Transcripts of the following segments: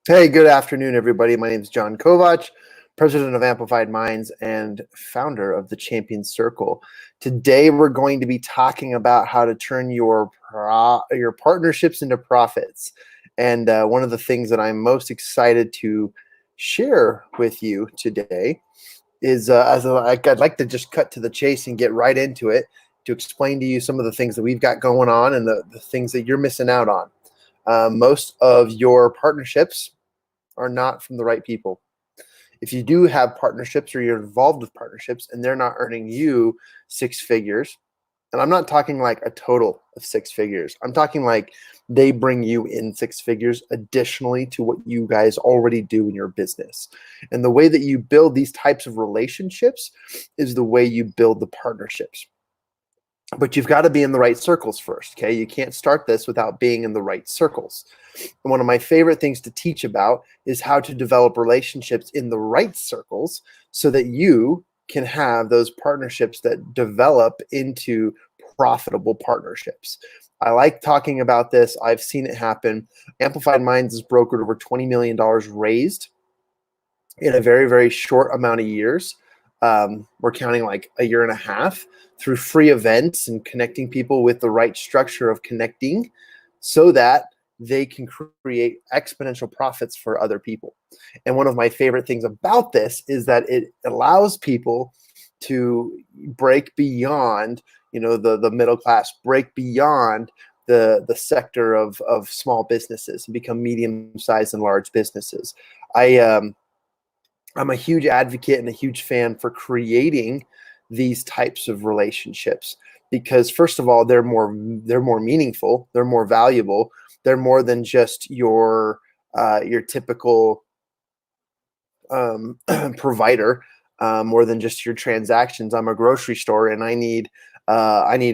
Hey, good afternoon, everybody. My name is Jon Kovach, president of Amplified Minds and founder of the Champion Circle. Today, we're going to be talking about how to turn your partnerships into profits. And one of the things that I'm most excited to share with you today is I'd like to just cut to the chase and get right into it to explain to you some of the things that we've got going on and the things that you're missing out on. Most of your partnerships are not from the right people. If you do have partnerships or you're involved with partnerships and they're not earning you six figures, and I'm not talking like a total of six figures, I'm talking like they bring you in six figures additionally to what you guys already do in your business. And the way that you build these types of relationships is the way you build the partnerships. But you've got to be in the right circles first, okay? You can't start this without being in the right circles. And one of my favorite things to teach about is how to develop relationships in the right circles so that you can have those partnerships that develop into profitable partnerships. I like talking about this. I've seen it happen. Amplified Minds has brokered over $20 million raised in a very, very short amount of years. We're counting like a year and a half through free events and connecting people with the right structure of connecting so that they can create exponential profits for other people. And one of my favorite things about this is that it allows people to break beyond, the middle class, break beyond the sector of small businesses and become medium-sized and large businesses. I'm a huge advocate and a huge fan for creating these types of relationships because first of all, they're more meaningful, they're more valuable, they're more than just your typical provider, more than just your transactions. I'm a grocery store and I need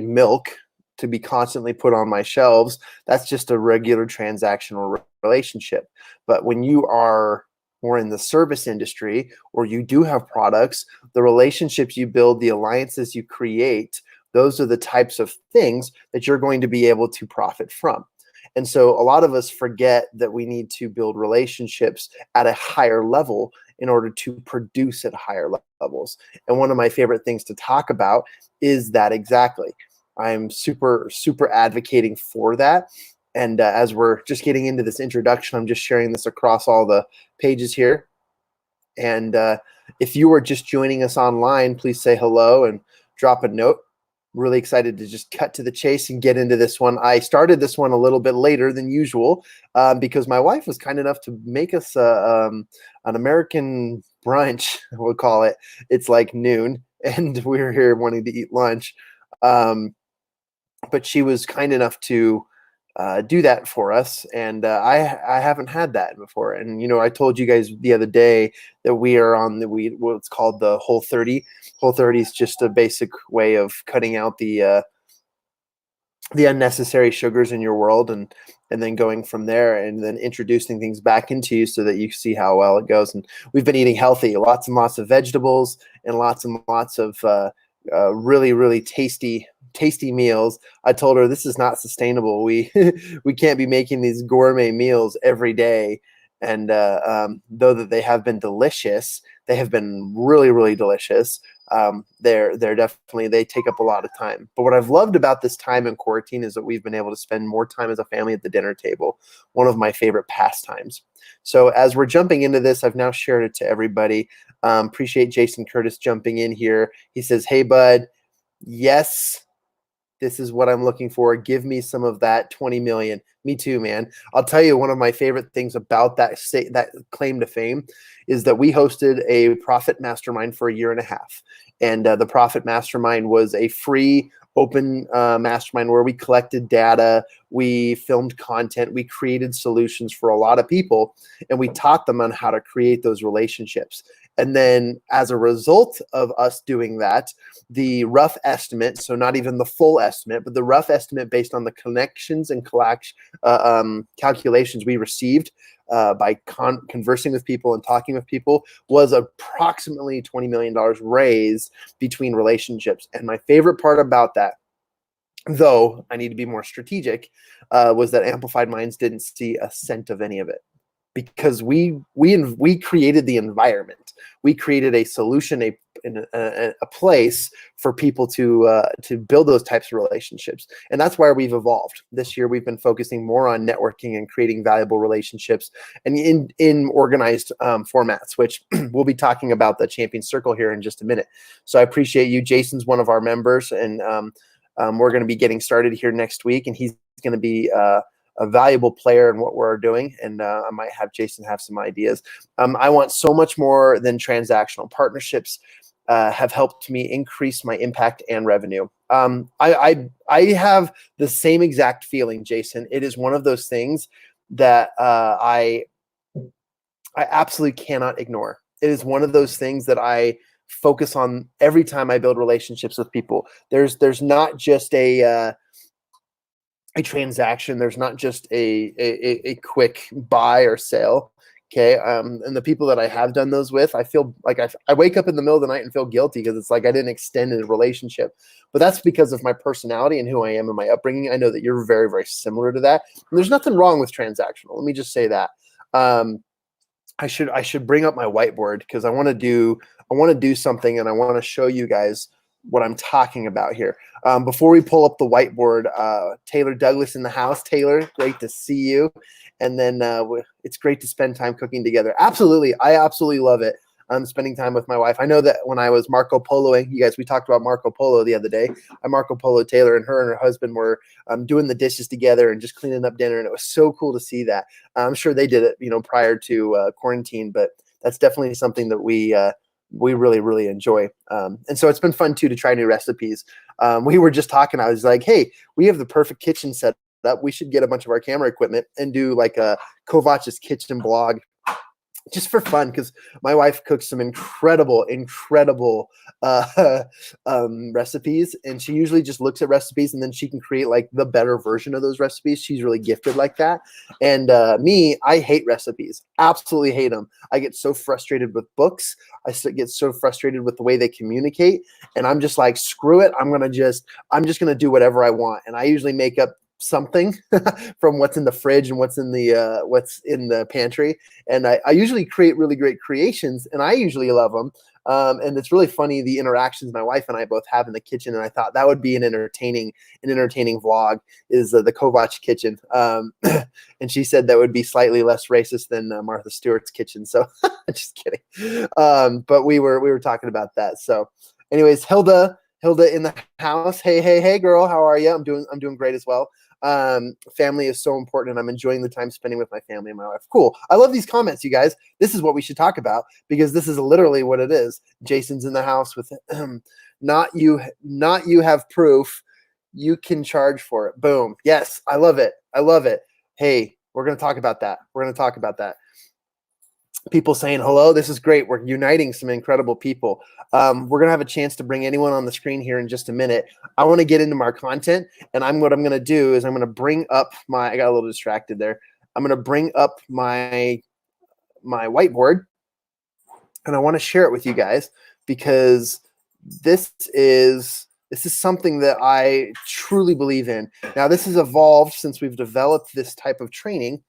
milk to be constantly put on my shelves. That's just a regular transactional relationship. But when you are or in the service industry, or you do have products, the relationships you build, the alliances you create, those are the types of things that you're going to be able to profit from. And so a lot of us forget that we need to build relationships at a higher level in order to produce at higher levels. And one of my favorite things to talk about is that exactly. I'm super, super advocating for that. And as we're just getting into this introduction, I'm just sharing this across all the pages here. And if you are just joining us online, please say hello and drop a note. Really excited to just cut to the chase and get into this one. I started this one a little bit later than usual because my wife was kind enough to make us an American brunch, we'll call it. It's like noon, and we're here wanting to eat lunch. But she was kind enough to do that for us, and I haven't had that before. And I told you guys the other day that we are on what's called the Whole 30. Whole 30 is just a basic way of cutting out the unnecessary sugars in your world, and then going from there and then introducing things back into you so that you see how well it goes. And we've been eating healthy, lots and lots of vegetables and lots of really, really tasty meals. I told her this is not sustainable. We we can't be making these gourmet meals every day. And though that they have been delicious, they have been really, really delicious. They're definitely, they take up a lot of time. But what I've loved about this time in quarantine is that we've been able to spend more time as a family at the dinner table. One of my favorite pastimes. So as we're jumping into this, I've now shared it to everybody. Appreciate Jason Curtis jumping in here. He says, "Hey, bud, yes, this is what I'm looking for. Give me some of that 20 million. Me too, man. I'll tell you, one of my favorite things about that claim to fame is that we hosted a profit mastermind for a year and a half. And the profit mastermind was a free open mastermind where we collected data, we filmed content, we created solutions for a lot of people, and we taught them on how to create those relationships. And then as a result of us doing that, the rough estimate, so not even the full estimate, but the rough estimate based on the connections and calculations we received by conversing with people and talking with people, was approximately $20 million raised between relationships. And my favorite part about that, though I need to be more strategic, was that Amplified Minds didn't see a cent of any of it. because we created the environment. We created a solution, a place for people to build those types of relationships. And that's why we've evolved. This year, we've been focusing more on networking and creating valuable relationships and in organized formats, which we'll be talking about the Champion Circle here in just a minute. So I appreciate you. Jason's one of our members, and we're going to be getting started here next week, and he's going to be a valuable player in what we're doing, and I might have Jason have some ideas. I want so much more than transactional partnerships. Have helped me increase my impact and revenue. I have the same exact feeling, Jason. It is one of those things that I absolutely cannot ignore. It is one of those things that I focus on every time I build relationships with people. There's not just a transaction. There's not just a quick buy or sale. Okay. And the people that I have done those with, I feel like I wake up in the middle of the night and feel guilty because it's like I didn't extend a relationship. But that's because of my personality and who I am and my upbringing. I know that you're very, very similar to that. And there's nothing wrong with transactional. Let me just say that. I should bring up my whiteboard because I want to do something, and I want to show you guys what I'm talking about here. Before we pull up the whiteboard, Taylor Douglas in the house. Taylor, great to see you. And then it's great to spend time cooking together. Absolutely. I absolutely love it. Spending time with my wife. I know that when I was Marco Poloing, you guys, we talked about Marco Polo the other day. I Marco Polo Taylor, and her husband were doing the dishes together and just cleaning up dinner. And it was so cool to see that. I'm sure they did it, prior to quarantine, but that's definitely something that we really, really enjoy. And so it's been fun too to try new recipes. We were just talking, I was like, hey, we have the perfect kitchen set up. We should get a bunch of our camera equipment and do like a Kovach's kitchen blog just for fun, because my wife cooks some incredible recipes, and she usually just looks at recipes and then she can create like the better version of those recipes. She's really gifted like that. And me, I hate recipes, absolutely hate them. I get so frustrated with books. I get so frustrated with the way they communicate, and I'm just like, screw it. I'm just gonna do whatever I want. And I usually make up something from what's in the fridge and what's in the pantry. And I usually create really great creations, and I usually love them. And it's really funny, the interactions my wife and I both have in the kitchen. And I thought that would be an entertaining vlog, is the Kovach kitchen. And she said that would be slightly less racist than Martha Stewart's kitchen. So just kidding. But we were talking about that. So anyways, Hilda in the house. Hey, girl. How are you? I'm doing great as well. Family is so important, and I'm enjoying the time spending with my family and my wife. Cool. I love these comments, you guys. This is what we should talk about, because this is literally what it is. Jason's in the house with not you have proof. You can charge for it. Boom. Yes. I love it. Hey, we're going to talk about that. People saying hello. This is great. We're uniting some incredible people. We're going to have a chance to bring anyone on the screen here in just a minute. I want to get into our content, and what I'm going to do is I'm going to bring up I got a little distracted there. I'm going to bring up my whiteboard, and I want to share it with you guys, because this is something that I truly believe in. Now, this has evolved since we've developed this type of training,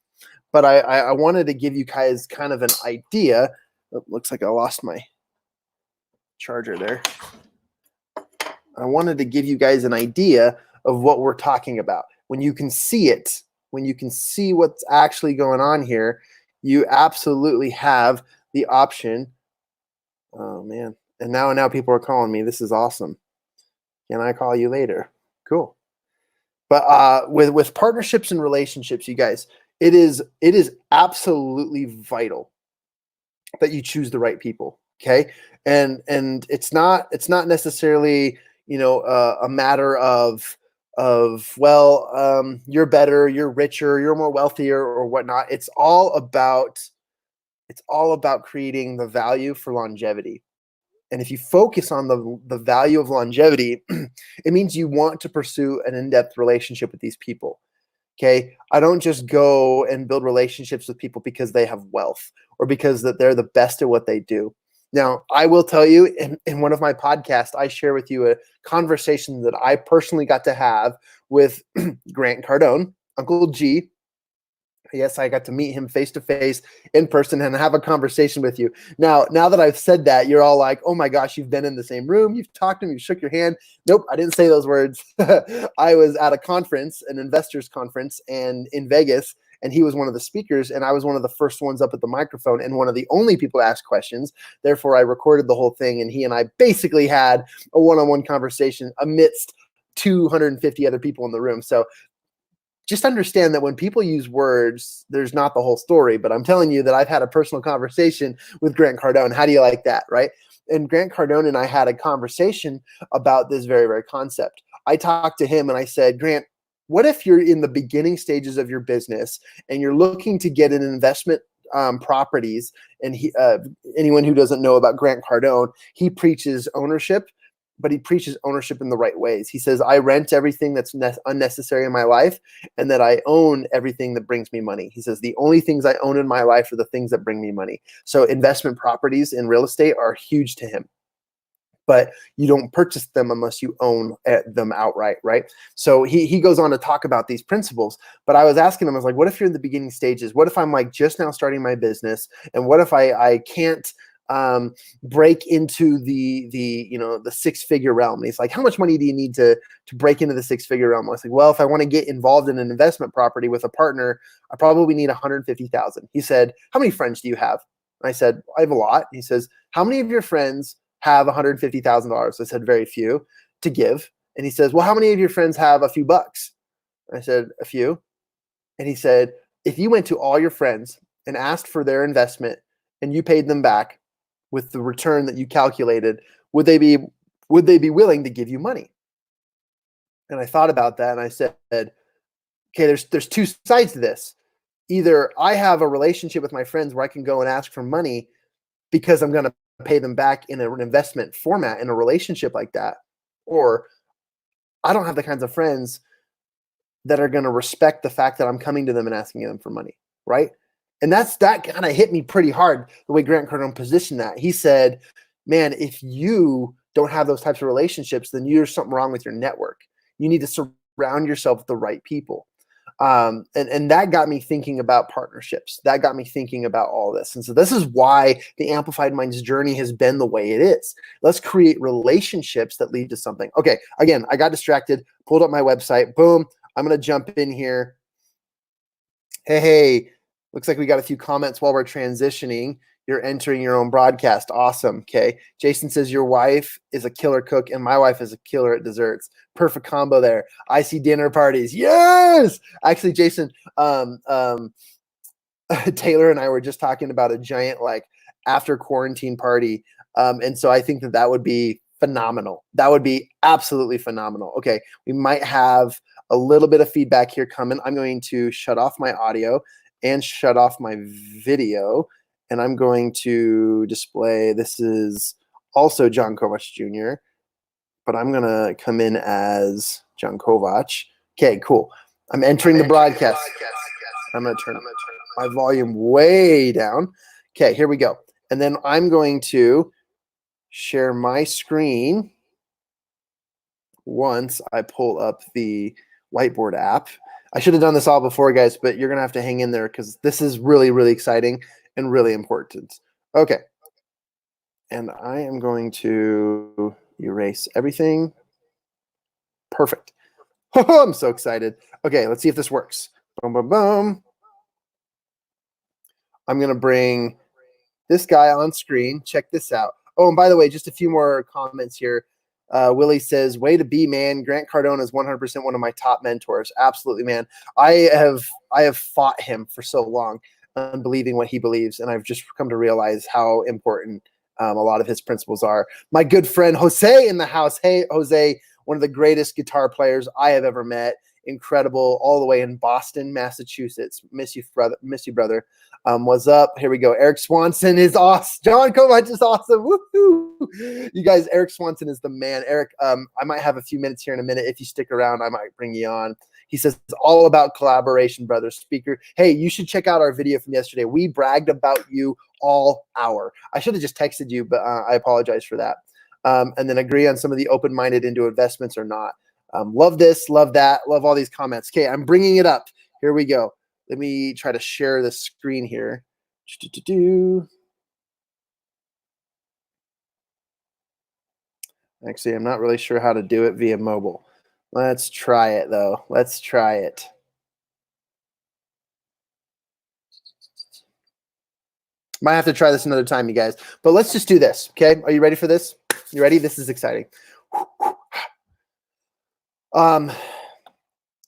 but I wanted to give you guys kind of an idea. Oh, looks like I lost my charger there. I wanted to give you guys an idea of what we're talking about. When you can see it, when you can see what's actually going on here, you absolutely have the option. Oh man. And now people are calling me. This is awesome. Can I call you later? Cool. But with partnerships and relationships, you guys, it is absolutely vital that you choose the right people. Okay. And it's not necessarily, a matter of you're better, you're richer, you're more wealthier or whatnot. It's all about creating the value for longevity. And if you focus on the value of longevity, it means you want to pursue an in-depth relationship with these people. Okay. I don't just go and build relationships with people because they have wealth or because that they're the best at what they do. Now, I will tell you, in one of my podcasts, I share with you a conversation that I personally got to have with Grant Cardone, Uncle G, Yes, I got to meet him face to face in person and have a conversation with you. Now that I've said that, you're all like, "Oh my gosh, you've been in the same room, you've talked to him, you shook your hand." Nope, I didn't say those words. I was at a conference, an investors conference, and in Vegas, and he was one of the speakers, and I was one of the first ones up at the microphone and one of the only people to ask questions. Therefore, I recorded the whole thing, and he and I basically had a one-on-one conversation amidst 250 other people in the room. So just understand that when people use words, there's not the whole story, but I'm telling you that I've had a personal conversation with Grant Cardone. How do you like that, right? And Grant Cardone and I had a conversation about this very, very concept. I talked to him and I said, Grant, what if you're in the beginning stages of your business and you're looking to get an investment properties? And anyone who doesn't know about Grant Cardone, he preaches ownership, but he preaches ownership in the right ways. He says, I rent everything that's unnecessary in my life and that I own everything that brings me money. He says, the only things I own in my life are the things that bring me money. So investment properties in real estate are huge to him, but you don't purchase them unless you own them outright, right? So he goes on to talk about these principles, but I was asking him, I was like, what if you're in the beginning stages? What if I'm like just now starting my business? And what if I can't break into the six-figure realm? And he's like, how much money do you need to break into the six-figure realm? I was like, well, if I want to get involved in an investment property with a partner, I probably need 150,000. He said, how many friends do you have? I said, I have a lot. He says, how many of your friends have $150,000? I said, very few to give. And he says, well, how many of your friends have a few bucks? I said, a few. And he said, if you went to all your friends and asked for their investment and you paid them back with the return that you calculated, would they be willing to give you money? And I thought about that and I said, okay, there's two sides to this. Either I have a relationship with my friends where I can go and ask for money because I'm going to pay them back in an investment format in a relationship like that, or I don't have the kinds of friends that are going to respect the fact that I'm coming to them and asking them for money, right? And that kind of hit me pretty hard, the way Grant Cardone positioned that. He said, man, if you don't have those types of relationships, then there's something wrong with your network. You need to surround yourself with the right people. And that got me thinking about partnerships. That got me thinking about all this. And so this is why the Amplified Minds journey has been the way it is. Let's create relationships that lead to something. Okay, again, I got distracted, pulled up my website. Boom, I'm going to jump in here. Hey, looks like we got a few comments while we're transitioning. You're entering your own broadcast. Awesome. Okay. Jason says your wife is a killer cook and my wife is a killer at desserts. Perfect combo there. I see dinner parties. Yes. Actually, Jason, Taylor and I were just talking about a giant like after quarantine party. And so I think that would be phenomenal. That would be absolutely phenomenal. Okay. We might have a little bit of feedback here coming. I'm going to shut off my audio and shut off my video. And I'm going to display, this is also Jon Kovach Jr., but I'm going to come in as Jon Kovach. Okay, cool. I'm entering the broadcast. I'm going to turn my volume way down. Okay, here we go. And then I'm going to share my screen once I pull up the whiteboard app. I should have done this all before, guys, but you're going to have to hang in there because this is really, really exciting and really important. Okay. And I am going to erase everything. Perfect. Oh, I'm so excited. Okay, let's see if this works. Boom, boom, boom. I'm going to bring this guy on screen. Check this out. Oh, and by the way, just a few more comments here. Willie says, way to be, man. Grant Cardone is 100% one of my top mentors. Absolutely, man. I have fought him for so long, believing what he believes, and I've just come to realize how important a lot of his principles are. My good friend Jose in the house. Hey, Jose, one of the greatest guitar players I have ever met. Incredible, all the way in Boston, Massachusetts. Miss you, brother. Miss you, brother. What's up? Here we go. Eric Swanson is awesome. Jon Kovach is awesome. Woohoo! You guys, Eric Swanson is the man. Eric, I might have a few minutes here in a minute. If you stick around, I might bring you on. He says it's all about collaboration, brother. Speaker. Hey, you should check out our video from yesterday. We bragged about you all hour. I should have just texted you, but I apologize for that. And then agree on some of the open-minded into investments or not. Love this, love that, love all these comments. Okay, I'm bringing it up. Here we go. Let me try to share the screen here. Actually, I'm not really sure how to do it via mobile. Let's try it though. Let's try it. Might have to try this another time, you guys. But let's just do this, okay? Are you ready for this? You ready? This is exciting. Let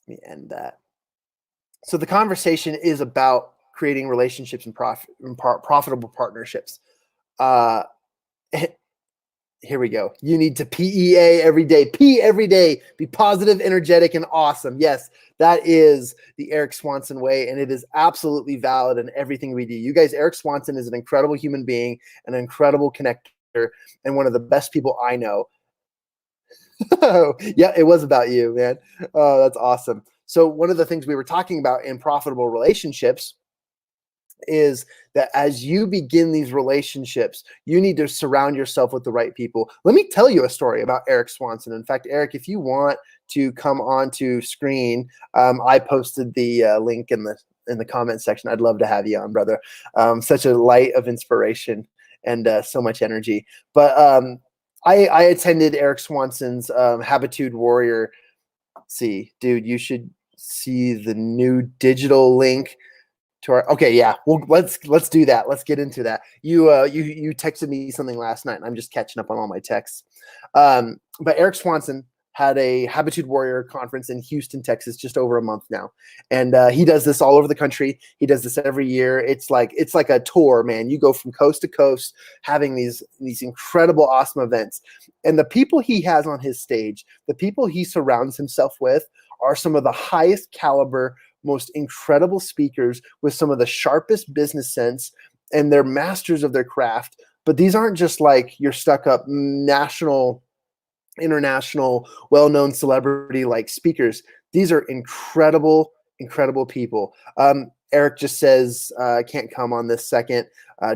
me end that. So the conversation is about creating relationships and profitable partnerships. Here we go. You need to PEA every day. P every day. Be positive, energetic, and awesome. Yes, that is the Eric Swanson way, and it is absolutely valid in everything we do. You guys, Eric Swanson is an incredible human being, an incredible connector, and one of the best people I know. Yeah, it was about you, man. Oh, that's awesome. So one of the things we were talking about in profitable relationships is that as you begin these relationships, you need to surround yourself with the right people. Let me tell you a story about Eric Swanson. In fact, Eric, if you want to come onto screen, I posted the link in the comment section. I'd love to have you on, brother. Such a light of inspiration and so much energy. But I attended Eric Swanson's Habitude Warrior. See, dude, you should see the new digital link to our. Okay, yeah, well, let's do that. Let's get into that. You texted me something last night, and I'm just catching up on all my texts. But Eric Swanson had a Habitude Warrior conference in Houston, Texas, just over a month now, and he does this all over the country. He does this every year. It's like a tour, man. You go from coast to coast, having these incredible, awesome events, and the people he has on his stage, the people he surrounds himself with, are some of the highest caliber, most incredible speakers with some of the sharpest business sense, and they're masters of their craft. But these aren't just like your stuck up national, international, well-known celebrity like speakers. These are incredible people. Eric just says, can't come on this second,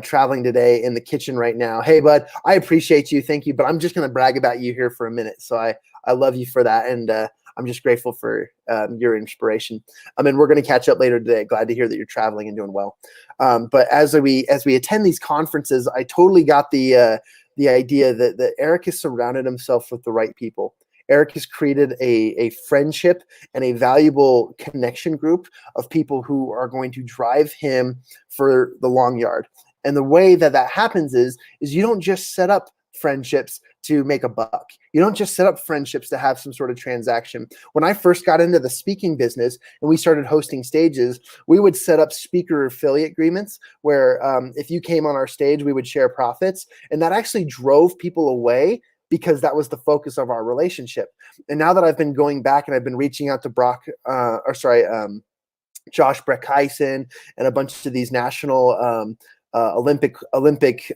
traveling today in the kitchen right now. Hey, bud, I appreciate you. Thank you. But I'm just going to brag about you here for a minute. So I love you for that. And I'm just grateful for your inspiration. I mean, we're going to catch up later today. Glad to hear that you're traveling and doing well. But as we attend these conferences, I totally got the idea that Eric has surrounded himself with the right people. Eric has created a friendship and a valuable connection group of people who are going to drive him for the long yard. And the way that happens is you don't just set up friendships to make a buck. You don't just set up friendships to have some sort of transaction. When I first got into the speaking business and we started hosting stages, we would set up speaker affiliate agreements where if you came on our stage, we would share profits. And that actually drove people away because that was the focus of our relationship. And now that I've been going back and I've been reaching out to Josh Breckheisen and a bunch of these national Olympic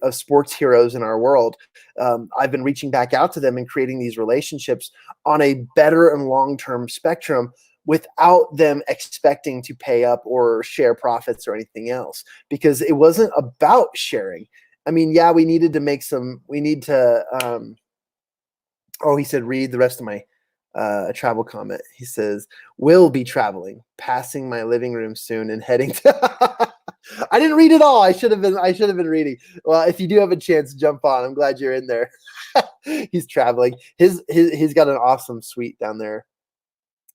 sports heroes in our world, I've been reaching back out to them and creating these relationships on a better and long-term spectrum without them expecting to pay up or share profits or anything else, because it wasn't about sharing. I mean, yeah, we need to oh, he said, read the rest of my travel comment. He says, will be traveling, passing my living room soon and heading to I didn't read it all. I should have been reading. Well, if you do have a chance, jump on. I'm glad you're in there. He's traveling. He's got an awesome suite down there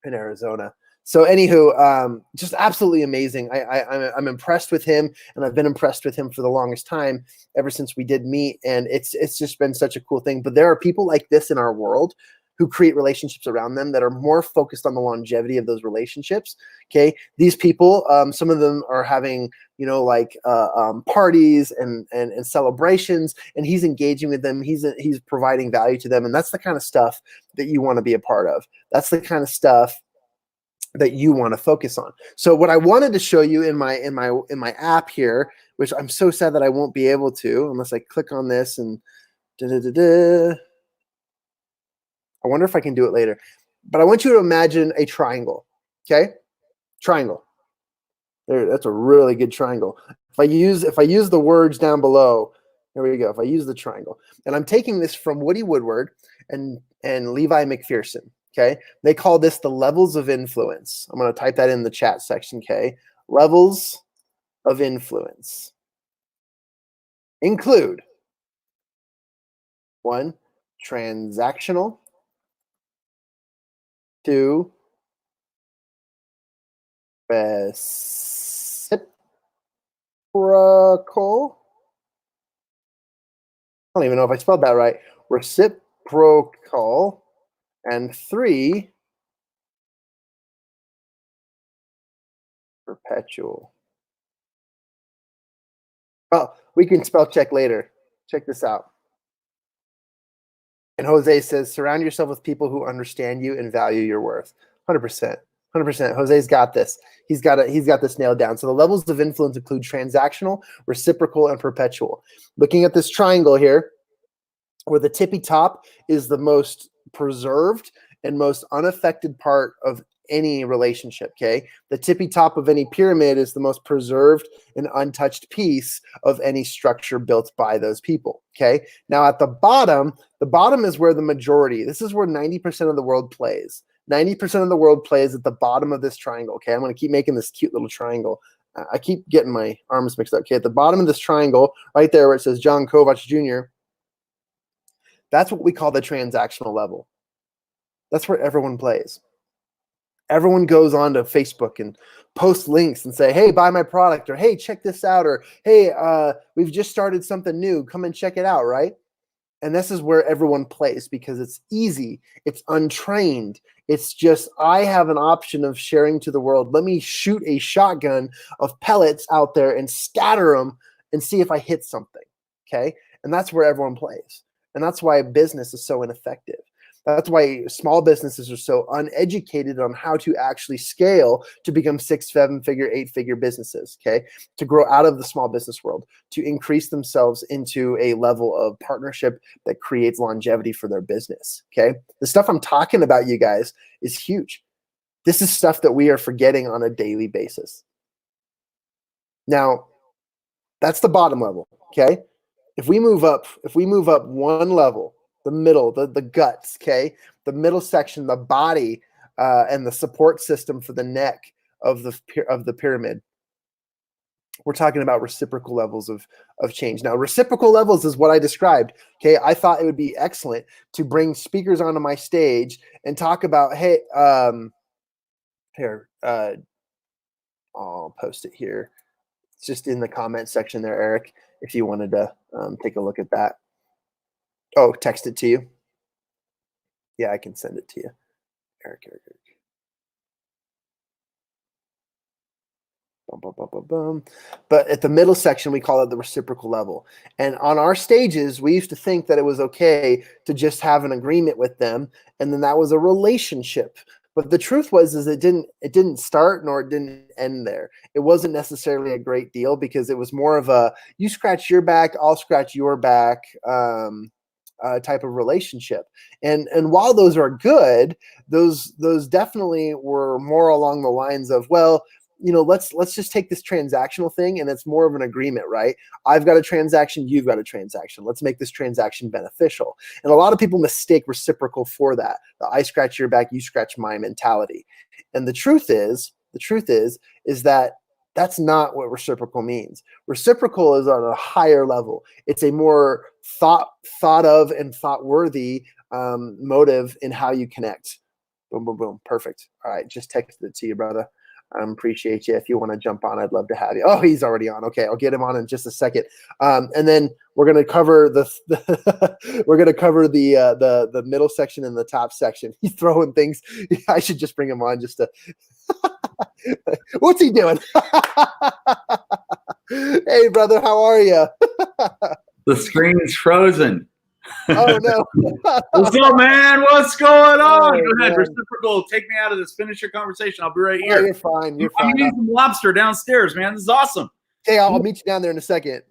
in Arizona. So anywho, just absolutely amazing. I'm impressed with him, and I've been impressed with him for the longest time, ever since we did meet. And it's just been such a cool thing. But there are people like this in our world who create relationships around them that are more focused on the longevity of those relationships. Okay. These people, some of them are having, parties and celebrations, and he's engaging with them. He's providing value to them. And that's the kind of stuff that you want to be a part of. That's the kind of stuff that you want to focus on. So what I wanted to show you in my app here, which I'm so sad that I won't be able to unless I click on this and I wonder if I can do it later, but I want you to imagine a triangle. Okay. Triangle. There, that's a really good triangle. If I use the words down below, there we go. If I use the triangle, and I'm taking this from Woody Woodward and Levi McPherson. Okay. They call this the levels of influence. I'm going to type that in the chat section. Okay. levels of influence include 1, transactional, 2, reciprocal. I don't even know if I spelled that right. Reciprocal. And 3, perpetual. Oh, we can spell check later. Check this out. And Jose says, surround yourself with people who understand you and value your worth. 100%. 100%. Jose's got this. He's got this nailed down. So the levels of influence include transactional, reciprocal, and perpetual. Looking at this triangle here, where the tippy top is the most preserved and most unaffected part of any relationship, okay? The tippy top of any pyramid is the most preserved and untouched piece of any structure built by those people, okay? Now at the bottom is where the majority, this is where 90% of the world plays. 90% of the world plays at the bottom of this triangle, okay? I'm going to keep making this cute little triangle. I keep getting my arms mixed up, okay? At the bottom of this triangle, right there where it says Jon Kovach Jr., that's what we call the transactional level. That's where everyone plays. Everyone goes on to Facebook and post links and say, hey, buy my product, or hey, check this out, or hey, we've just started something new. Come and check it out, right? And this is where everyone plays because it's easy. It's untrained. It's just, I have an option of sharing to the world. Let me shoot a shotgun of pellets out there and scatter them and see if I hit something, okay? And that's where everyone plays. And that's why business is so ineffective. That's why small businesses are so uneducated on how to actually scale to become 6, 7-figure, 8-figure businesses, okay? To grow out of the small business world, to increase themselves into a level of partnership that creates longevity for their business, okay? The stuff I'm talking about, you guys, is huge. This is stuff that we are forgetting on a daily basis. Now, that's the bottom level, okay? If we move up one level, the middle, the guts, okay? The middle section, the body, and the support system for the neck of the pyramid. We're talking about reciprocal levels of change. Now, reciprocal levels is what I described, okay? I thought it would be excellent to bring speakers onto my stage and talk about, hey, here, I'll post it here. It's just in the comment section there, Eric, if you wanted to take a look at that. Oh, text it to you. Yeah, I can send it to you. Eric. Boom, boom, boom, boom, boom. But at the middle section, we call it the reciprocal level. And on our stages, we used to think that it was okay to just have an agreement with them, and then that was a relationship. But the truth was, is it didn't start nor it didn't end there. It wasn't necessarily a great deal because it was more of a you scratch your back, I'll scratch your back type of relationship. And while those are good, those definitely were more along the lines of, well, you know, let's just take this transactional thing, and it's more of an agreement, right? I've got a transaction, you've got a transaction. Let's make this transaction beneficial. And a lot of people mistake reciprocal for that. The I scratch your back, you scratch my mentality. And the truth is that that's not what reciprocal means. Reciprocal is on a higher level. It's a more thought of and thought worthy motive in how you connect. Boom, boom, boom. Perfect. All right. Just texted it to you, brother. Appreciate you. If you want to jump on, I'd love to have you. Oh, he's already on. Okay, I'll get him on in just a second. And then we're going to cover the middle section and the top section. He's throwing things. I should just bring him on just to. What's he doing? Hey, brother, how are you? The screen's frozen. Oh no! What's up, man? What's going on? Oh, Go ahead, man. reciprocal. Take me out of this. Finish your conversation. I'll be right Oh, here. you're fine. You're I'm fine. eating some lobster downstairs, man. This is awesome. Okay, I'll meet you down there in a second.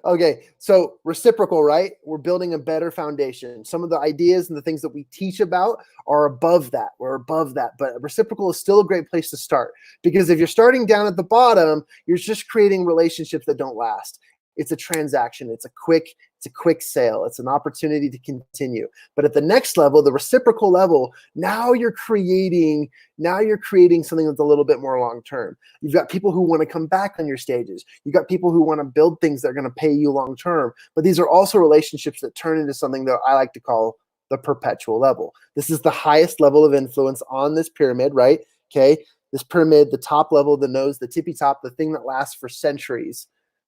Okay, so reciprocal, right? We're building a better foundation. Some of the ideas and the things that we teach about are above that. We're above that, but reciprocal is still a great place to start because if you're starting down at the bottom, you're just creating relationships that don't last. It's a transaction. It's a quick sale. It's an opportunity to continue. But at the next level, the reciprocal level, now you're creating something that's a little bit more long-term. You've got people who want to come back on your stages. You've got people who want to build things that are going to pay you long-term. But these are also relationships that turn into something that I like to call the perpetual level. This is the highest level of influence on this pyramid, right? Okay. This pyramid, the top level, the nose, the tippy top, the thing that lasts for centuries,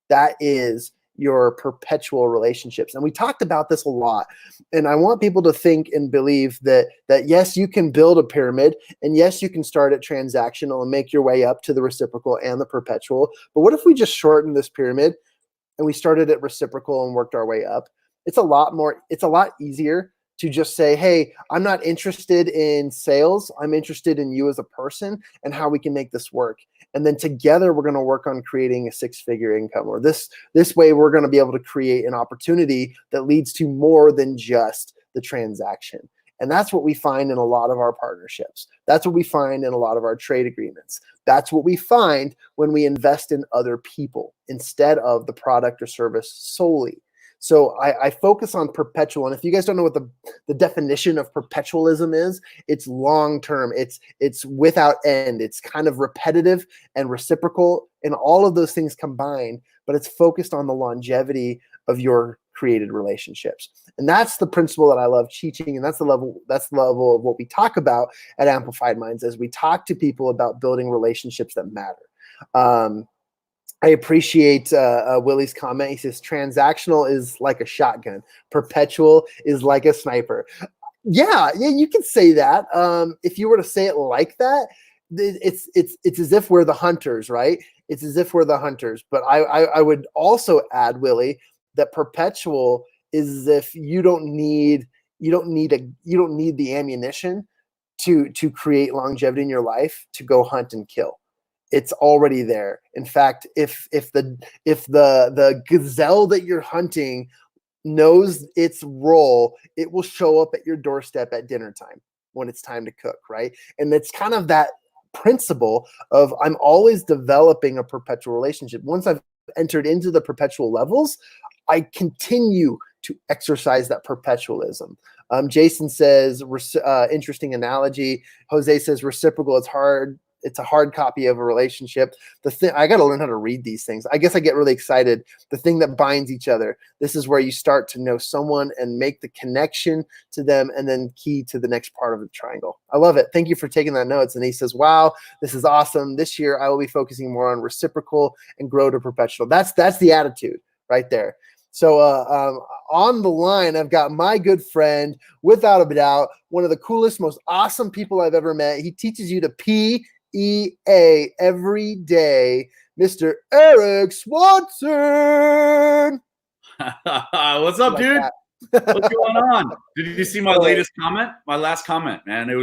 that is your perpetual relationships. And we talked about this a lot. And I want people to think and believe that yes, you can build a pyramid, and yes, you can start at transactional and make your way up to the reciprocal and the perpetual. But what if we just shorten this pyramid and we started at reciprocal and worked our way up? It's a lot easier to just say, hey, I'm not interested in sales. I'm interested in you as a person and how we can make this work. And then together we're going to work on creating a six-figure income, or this way we're going to be able to create an opportunity that leads to more than just the transaction. And that's what we find in a lot of our partnerships. That's what we find in a lot of our trade agreements. That's what we find when we invest in other people instead of the product or service solely. So I focus on perpetual. And if you guys don't know what the definition of perpetualism is, it's long-term. It's without end. It's kind of repetitive and reciprocal and all of those things combined, but it's focused on the longevity of your created relationships. And that's the principle that I love teaching. And that's the level of what we talk about at Amplified Minds as we talk to people about building relationships that matter. I appreciate Willie's comment. He says, transactional is like a shotgun. Perpetual is like a sniper. Yeah, you can say that. If you were to say it like that, it's as if we're the hunters, right? It's as if we're the hunters. But I would also add, Willie, that perpetual is as if you don't need the ammunition to create longevity in your life to go hunt and kill. It's already there. In fact, if the gazelle that you're hunting knows its role, it will show up at your doorstep at dinner time when it's time to cook, right? And it's kind of that principle of I'm always developing a perpetual relationship. Once I've entered into the perpetual levels, I continue to exercise that perpetualism. Jason says, interesting analogy. Jose says, reciprocal, it's a hard copy of a relationship. I got to learn how to read these things. I guess I get really excited. The thing that binds each other. This is where you start to know someone and make the connection to them and then key to the next part of the triangle. I love it. Thank you for taking that notes. And he says, wow, this is awesome. This year I will be focusing more on reciprocal and grow to perpetual. That's the attitude right there. So on the line, I've got my good friend, without a doubt, one of the coolest, most awesome people I've ever met. He teaches you to PEA every day, Mr. Eric Swanson. What's up, dude? What's going on? Did you see my latest comment? My last comment, man.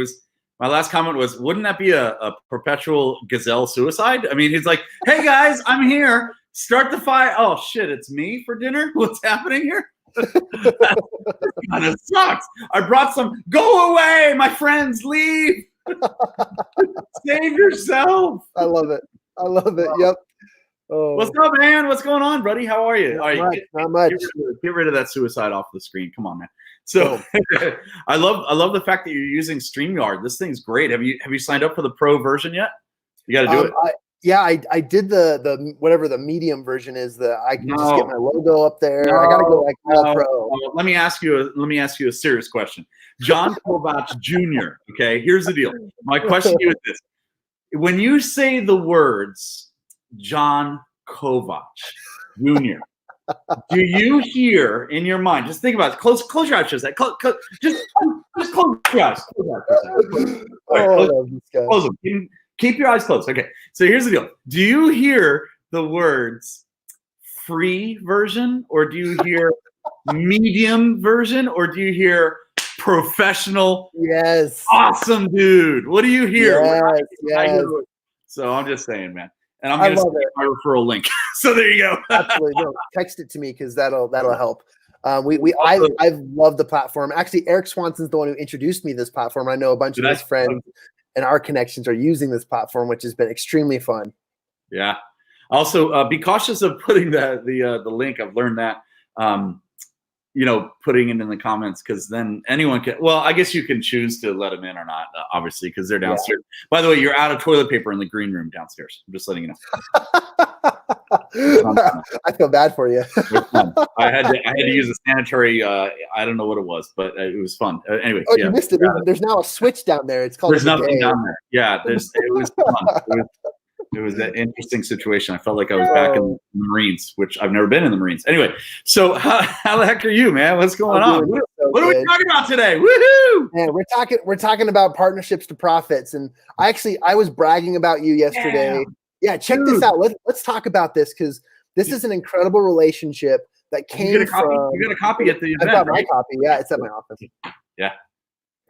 My last comment was, wouldn't that be a perpetual gazelle suicide? I mean, he's like, hey guys, I'm here. Start the fire. Oh shit, it's me for dinner? What's happening here? That kind of sucks. I brought some. Go away, my friends, leave. Save yourself. I love it. Yep. Oh. What's up, man? What's going on, buddy? How are you? Not much. Get rid of that suicide off the screen. Come on, man. So I love the fact that you're using StreamYard. This thing's great. Have you signed up for the pro version yet? You got to do it. I did the whatever the medium version is. I can just get my logo up there. I gotta go like all pro. Let me ask you a serious question. Jon Kovach Jr. Okay, here's the deal. My question to you is this: when you say the words Jon Kovach Jr., do you hear in your mind? Just think about it. Close your eyes for a second. Just close your eyes. Close them. Keep your eyes closed. Okay. So here's the deal. Do you hear the words free version, or do you hear medium version, or do you hear professional? Yes. Awesome, dude. What do you hear? Yes. So I'm just saying, man. And I'm going to send my referral link. So there you go. Absolutely. No, text it to me because that'll help. I've loved the platform. Actually, Eric Swanson's the one who introduced me to this platform. I know a bunch of his friends and our connections are using this platform, which has been extremely fun. Yeah. Also, be cautious of putting the link. I've learned that. Putting it in the comments, because then anyone can. Well, I guess you can choose to let them in or not, obviously, because they're downstairs. Yeah. By the way, you're out of toilet paper in the green room downstairs. I'm just letting you know. I feel bad for you. I had to use a sanitary. I don't know what it was, but it was fun. Anyway, oh, you missed it. There's now a switch down there. It's called. There's nothing down there. Yeah, it was fun. It was an interesting situation. I felt like I was back in the Marines, which I've never been in the Marines. Anyway, so how the heck are you, man? What's going on? What are we talking about today? Woohoo! Man, we're talking about partnerships to profits, and I was bragging about you yesterday. Yeah, check this out. Let's talk about this, because this is an incredible relationship that came from. You got a copy at the event. I got my copy. Yeah, it's at my office. Yeah.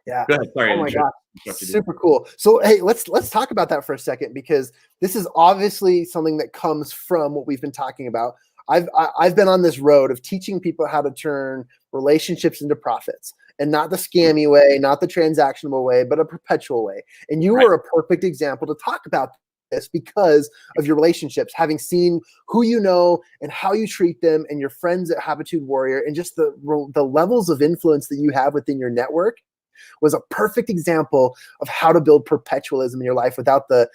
Yeah. Go ahead. Sorry. Oh my God. Super cool. So hey, let's talk about that for a second, because this is obviously something that comes from what we've been talking about. I've been on this road of teaching people how to turn relationships into profits, and not the scammy way, not the transactional way, but a perpetual way. And you were a perfect example to talk about this because of your relationships, having seen who you know and how you treat them, and your friends at Habitude Warrior, and just the levels of influence that you have within your network was a perfect example of how to build perpetualism in your life without the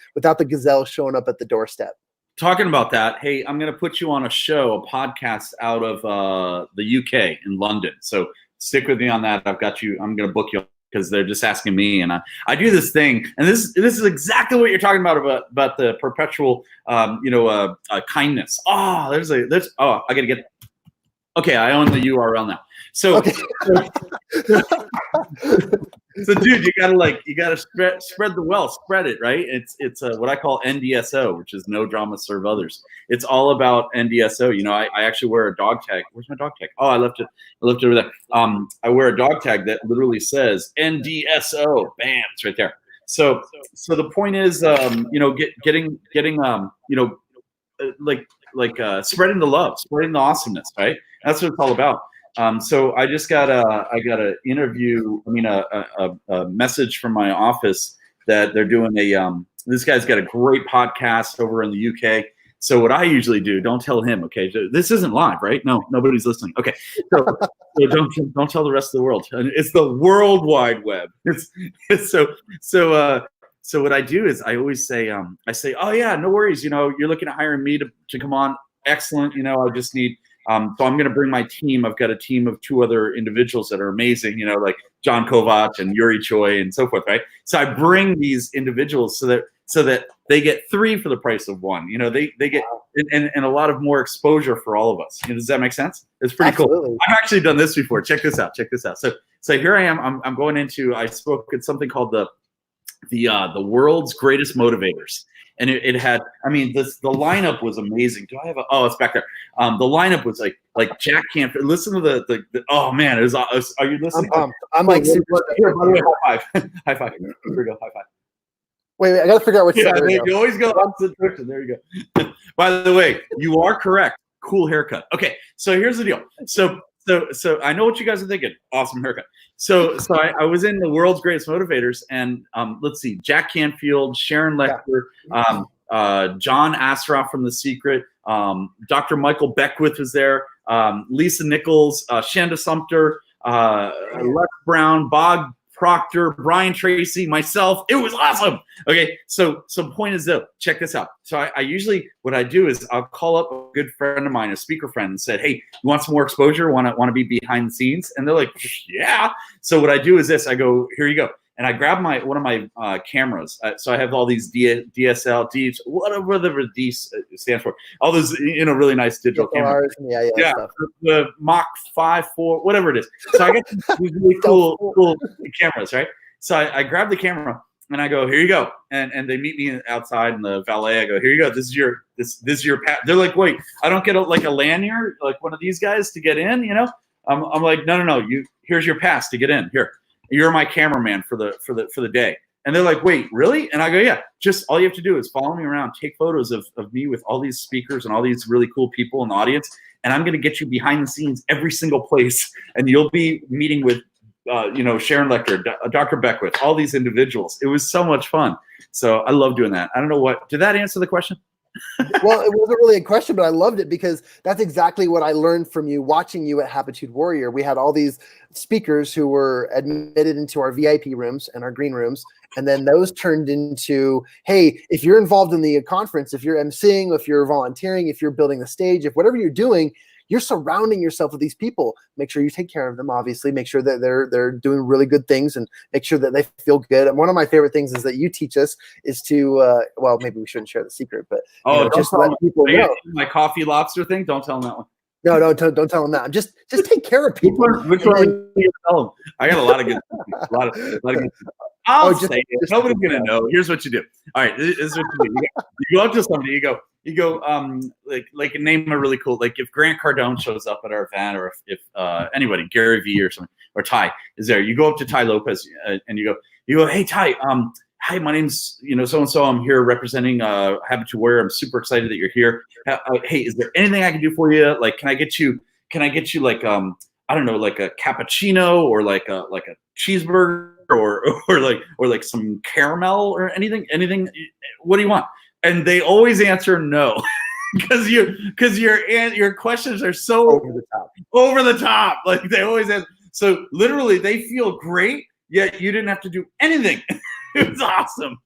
gazelle showing up at the doorstep. Talking about that, hey, I'm going to put you on a podcast out of the UK in London. So stick with me on that. I've got you. I'm going to book you, because they're just asking me, and I do this thing, and this is exactly what you're talking about the perpetual, kindness. Oh, I got to get. Okay, I own the URL now. So, okay. So dude, you gotta spread the wealth, spread it, right? It's what I call NDSO, which is no drama, serve others. It's all about NDSO. I actually wear a dog tag. Where's my dog tag? Oh, I left it over there. I wear a dog tag that literally says NDSO. Bam, it's right there. So the point is, getting spreading the love, spreading the awesomeness, right? That's what it's all about. So I just got a interview. A message from my office that they're doing this guy's got a great podcast over in the UK. So what I usually do, don't tell him, okay? This isn't live, right? No, nobody's listening. Okay, so don't tell the rest of the world. It's the World Wide Web. So what I do is I always say, oh yeah, no worries. You're looking at hiring me to come on. Excellent. I just need. So I'm going to bring my team. I've got a team of 2 other individuals that are amazing, like Jon Kovach and Yuri Choi and so forth, right? So I bring these individuals so that they get 3 for the price of 1. They get and a lot of more exposure for all of us. Does that make sense? It's pretty cool. I've actually done this before. Check this out. So here I am. I'm going into. I spoke at something called the world's greatest motivators. And it had, the lineup was amazing. Do I have oh, it's back there. The lineup was like Jack Canfield. Listen to the oh man, it was, are you listening? I'm like, here, by the way, high five. High five. Here we go, high five. Wait, I got to figure out which side. You always go opposite direction. There you go. By the way, you are correct. Cool haircut. Okay, so here's the deal. So I know what you guys are thinking. Awesome haircut. So I was in the world's greatest motivators, and let's see, Jack Canfield, Sharon Lechter, John Asraf from The Secret, Dr. Michael Beckwith was there, Lisa Nichols, Shanda Sumter, Les Brown, Bob Proctor, Brian Tracy, myself. It was awesome. Okay, so point is though, check this out. So I usually, what I do is I'll call up a good friend of mine, a speaker friend, and said, hey, you want some more exposure? Want to be behind the scenes? And they're like, yeah. So what I do is this. I go, here you go. And I grab one of my cameras. So I have all these DSL, whatever D stands for. All those, really nice digital cameras. Yeah, the Mach 5, 4, whatever it is. So I get these really cool cameras, right? So I grab the camera and I go, here you go. And they meet me outside in the valet. I go, here you go. This is your pass. They're like, wait, I don't get a lanyard, like one of these guys to get in. I'm like, no. Here's your pass to get in. Here. You're my cameraman for the day. And they're like, wait, really? And I go, yeah, just all you have to do is follow me around, take photos of me with all these speakers and all these really cool people in the audience. And I'm going to get you behind the scenes every single place. And you'll be meeting with, Sharon Lechter, Dr. Beckwith, all these individuals. It was so much fun. So I love doing that. I don't know did that answer the question? Well, it wasn't really a question, but I loved it because that's exactly what I learned from you watching you at Habitude Warrior. We had all these speakers who were admitted into our VIP rooms and our green rooms. And then those turned into, hey, if you're involved in the conference, if you're emceeing, if you're volunteering, if you're building the stage, if whatever you're doing, you're surrounding yourself with these people. Make sure you take care of them, obviously. Make sure that they're doing really good things and make sure that they feel good. And one of my favorite things is that you teach us is to, well, maybe we shouldn't share the secret, but just let people know. My coffee lobster thing, don't tell them that one. No, don't tell them that. Just take care of people. Which one are you tell them? I got a lot of good a lot of good I'll say it. Nobody's gonna know. Here's what you do. All right, this is what you do. You go up to somebody, you go, like name a really cool, like if Grant Cardone shows up at our event, or if anybody, Gary Vee or something, or Ty is there, you go up to Ty Lopez and you go, hey Ty, hi, my name's so and so. I'm here representing Habitude Warrior. I'm super excited that you're here. Hey, is there anything I can do for you? Like, can I get you like I don't know, like a cappuccino or like a cheeseburger or like some caramel or anything? What do you want? And they always answer no, because your questions are so over the top. Like they always answer. So literally, they feel great, yet you didn't have to do anything. It was awesome.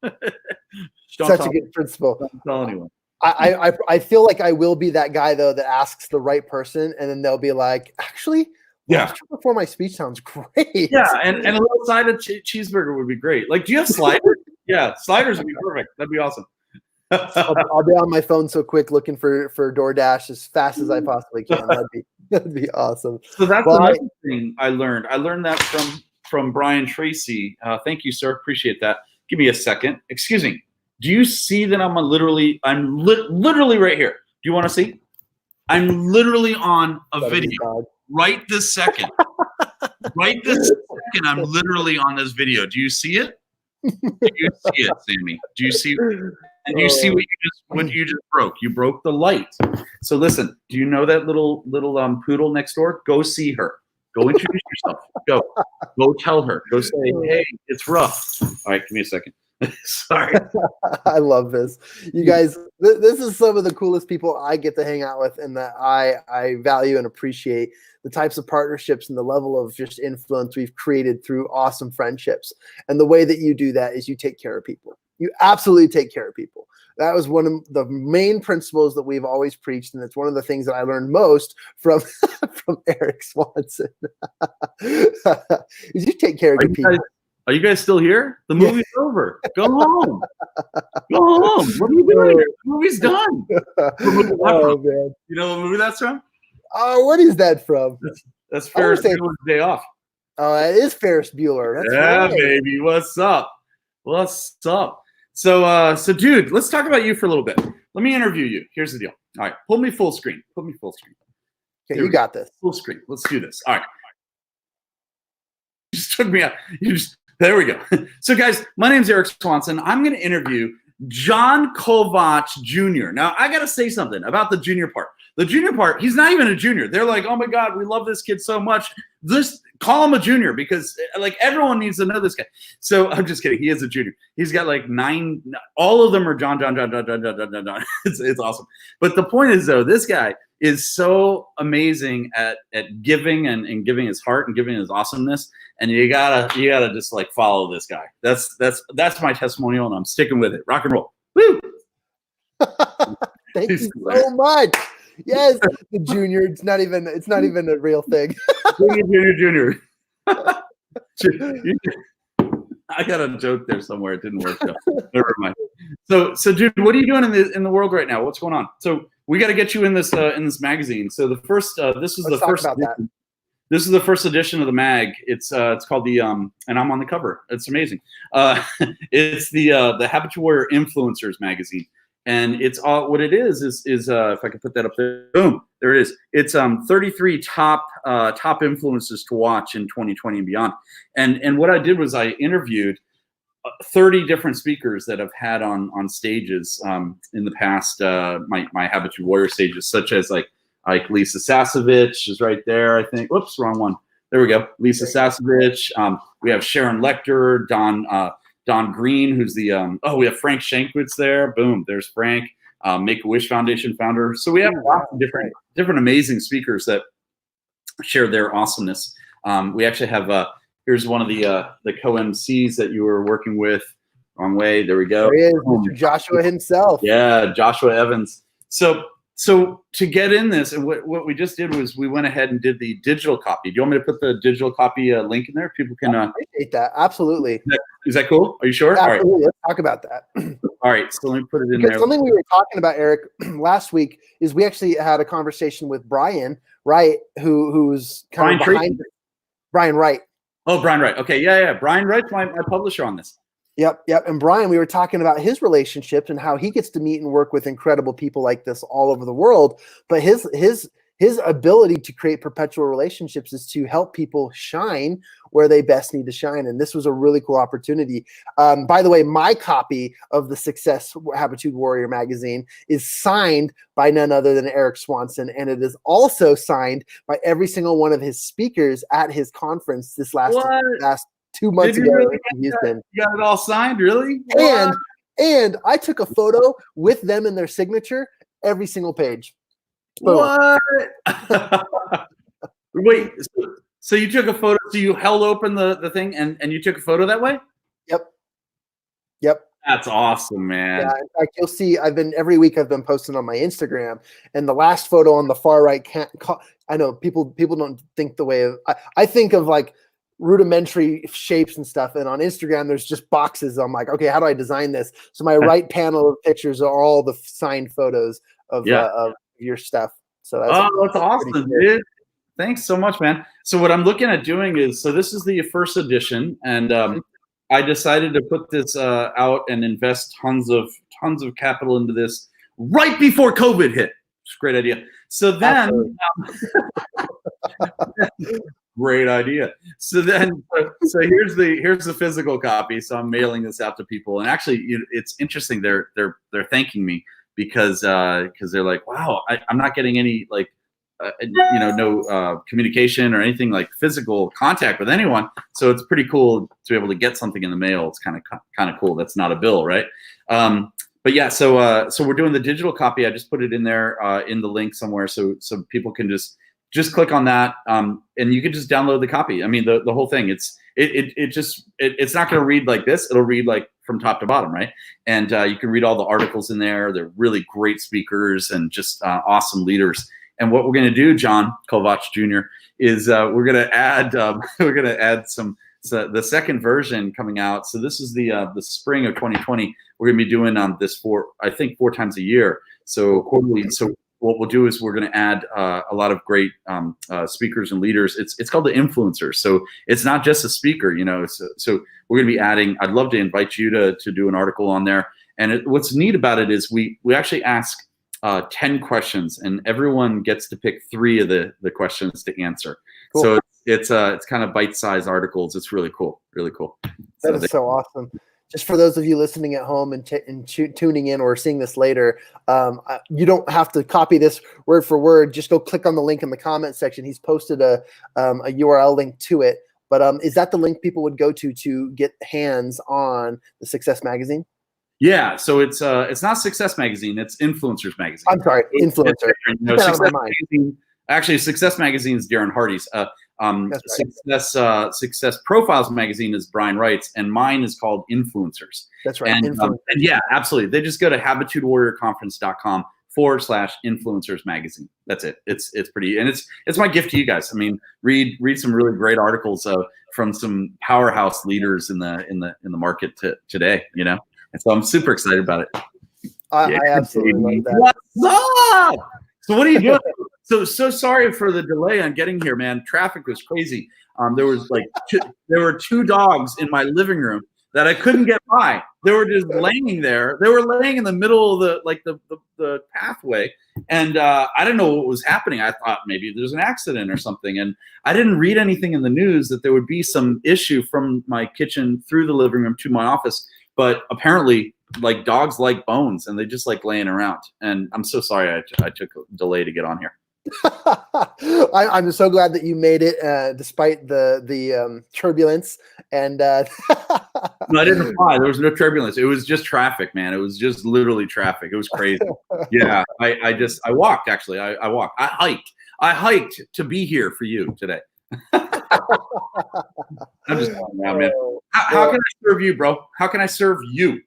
Such a good principle. Don't tell anyone. I feel like I will be that guy though that asks the right person, and then they'll be like, actually, before my speech sounds great. Yeah, and a little side of cheeseburger would be great. Like, do you have sliders? Yeah, sliders would be perfect. That'd be awesome. I'll be on my phone so quick looking for DoorDash as fast as I possibly can. That'd be awesome. So that's another thing I learned. I learned that from Brian Tracy. Thank you, sir. Appreciate that. Give me a second. Excuse me. Do you see that I'm literally right here? Do you want to see? I'm literally on a video right this second. Right this second, I'm literally on this video. Do you see it? Do you see it, Sammy? Do you see? And you see what you just broke? You broke the light. So listen. Do you know that little poodle next door? Go see her. Go introduce yourself. Go tell her. Go say, hey, it's rough. All right, give me a second. Sorry. I love this. You guys, this is some of the coolest people I get to hang out with, and that I value and appreciate the types of partnerships and the level of just influence we've created through awesome friendships. And the way that you do that is you take care of people. You absolutely take care of people. That was one of the main principles that we've always preached, and it's one of the things that I learned most from Eric Swanson. Is you take care of people. Are you guys still here? The movie's over. Go home. Go home. What are you doing here? The movie's done. Oh, man. You know what movie that's from? Oh, what is that from? That's Ferris Bueller's Day Off. Oh, it is Ferris Bueller. That's right. Baby. What's up? So, dude, let's talk about you for a little bit. Let me interview you. Here's the deal. All right, pull me full screen. Okay, you got this. Full screen. Let's do this. All right. You just took me out. There we go. So, guys, my name's Eric Swanson. I'm going to interview Jon Kovach Jr. Now, I got to say something about the junior part. The junior part, he's not even a junior. They're like, oh, my God, we love this kid so much. Just call him a junior because, like, everyone needs to know this guy. So, I'm just kidding. He is a junior. He's got, like, 9. All of them are John. It's awesome. But the point is, though, this guy is so amazing at giving and giving his heart and giving his awesomeness. And you gotta just like follow this guy. That's my testimonial, and I'm sticking with it. Rock and roll. Woo! Thank you so much. Yes, the junior. It's not even a real thing. Junior. I got a joke there somewhere. It didn't work. So never mind. So, dude, what are you doing in the world right now? What's going on? So we got to get you in this magazine. So the first, this is the first edition of the mag. It's called the and I'm on the cover. It's amazing. It's the Habitude Warrior Influencers magazine, and it's all what it is if I can put that up there. Boom, there it is. It's 33 top influencers to watch in 2020 and beyond. And what I did was I interviewed 30 different speakers that I've had on stages in the past, my Habitude Warrior stages, such as like Lisa Sasevich is right there, I think. Whoops, wrong one. There we go. Lisa Sasevich. We have Sharon Lecter, Don Green, who's the we have Frank Shankwitz there. Boom, there's Frank. Make-A-Wish Foundation founder. So we have lots of different amazing speakers that share their awesomeness. We actually have here's one of the co-MCs that you were working with. Wrong way. There we go. There he is, Mr. Joshua himself. Yeah, Joshua Evans. So to get in this, and what we just did was we went ahead and did the digital copy. Do you want me to put the digital copy link in there? People can. I appreciate that. Absolutely. Is that cool? Are you sure? Absolutely. All right. Let's talk about that. All right. So let me put it in because there. Something we were talking about, Eric, last week is we actually had a conversation with Brian Wright, who's kind of behind it. Brian Wright. Oh, Brian Wright. Okay. Yeah. Brian Wright's my publisher on this. Yep. And Brian, we were talking about his relationships and how he gets to meet and work with incredible people like this all over the world. But his ability to create perpetual relationships is to help people shine where they best need to shine. And this was a really cool opportunity. By the way, my copy of the Success Habitude Warrior magazine is signed by none other than Eric Swanson. And it is also signed by every single one of his speakers at his conference this last 2 months ago in Houston. You got it all signed, really? And I took a photo with them and their signature every single page. Boom. What? Wait, so you took a photo, so you held open the thing and you took a photo that way? Yep. That's awesome, man. Yeah, in fact, you'll see every week I've been posting on my Instagram, and the last photo on the far right I know people don't think the way of I think of like rudimentary shapes and stuff, and on Instagram there's just boxes. I'm like, okay, how do I design this? So my right panel of pictures are all the signed photos of your stuff. So that's awesome, dude. Thanks so much, man. So what I'm looking at doing is, so this is the first edition, and I decided to put this out and invest tons of capital into this right before COVID hit. It's a great idea. So then, great idea. So here's the physical copy. So I'm mailing this out to people, and actually, it's interesting. They're thanking me because they're like, wow, I'm not getting any like no communication or anything like physical contact with anyone. So it's pretty cool to be able to get something in the mail. It's kind of cool. That's not a bill, right? But yeah, so we're doing the digital copy. I just put it in there in the link somewhere, so people can just click on that, and you can just download the copy. I mean, the whole thing. It's not going to read like this. It'll read like from top to bottom, right? And you can read all the articles in there. They're really great speakers and just awesome leaders. And what we're going to do, Jon Kovach Jr., is we're going to add the second version coming out. So this is the spring of 2020. We're going to be doing this 4 times a year. So quarterly. So what we'll do is we're going to add a lot of great speakers and leaders. It's called the influencers. So it's not just a speaker, So we're going to be adding. I'd love to invite you to do an article on there. And what's neat about it is we actually ask 10 questions, and everyone gets to pick 3 of the questions to answer. Cool. So it's kind of bite-sized articles. It's really cool. That is so awesome. Just for those of you listening at home and tuning in or seeing this later, you don't have to copy this word for word. Just go click on the link in the comment section. He's posted a URL link to it. But is that the link people would go to get hands on the Success Magazine? Yeah, so it's not Success Magazine, it's Influencers Magazine. I'm sorry, Influencer. Success Magazine is Darren Hardy's. Success Profiles Magazine is Brian Wright's, and mine is called Influencers. That's right. And yeah, absolutely. They just go to habitudewarriorconference.com/influencers magazine. That's it. It's pretty, and it's my gift to you guys. I mean, read some really great articles from some powerhouse leaders in the market today. And so I'm super excited about it. I absolutely love that. What's up? So what are you doing? So sorry for the delay on getting here, man. Traffic was crazy. There were 2 dogs in my living room that I couldn't get by. They were just laying there. They were laying in the middle of the pathway, and I didn't know what was happening. I thought maybe there's an accident or something, and I didn't read anything in the news that there would be some issue from my kitchen through the living room to my office. But apparently, like, dogs like bones, and they just like laying around. And I'm so sorry I took a delay to get on here. I'm so glad that you made it despite the turbulence. And No, I didn't fly. There was no turbulence. It was just traffic, man. It was just literally traffic. It was crazy. Yeah, I walked, actually. I walked. I hiked to be here for you today. I'm just going around, man. How can I serve you, bro? How can I serve you?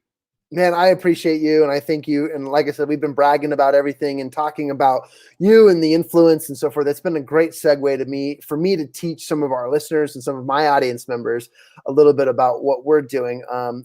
Man, I appreciate you, and I thank you. And like I said, we've been bragging about everything and talking about you and the influence and so forth. It's been a great segue for me to teach some of our listeners and some of my audience members a little bit about what we're doing.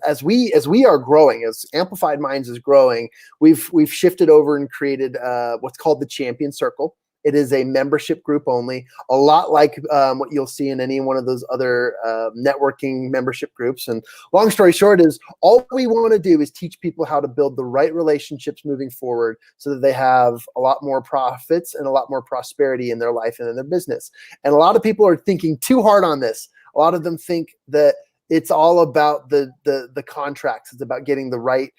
As we are growing, as Amplified Minds is growing, we've shifted over and created what's called the Champion Circle. It is a membership group only, a lot like what you'll see in any one of those other networking membership groups. And long story short is all we want to do is teach people how to build the right relationships moving forward so that they have a lot more profits and a lot more prosperity in their life and in their business. And a lot of people are thinking too hard on this. A lot of them think that it's all about the contracts. It's about getting the right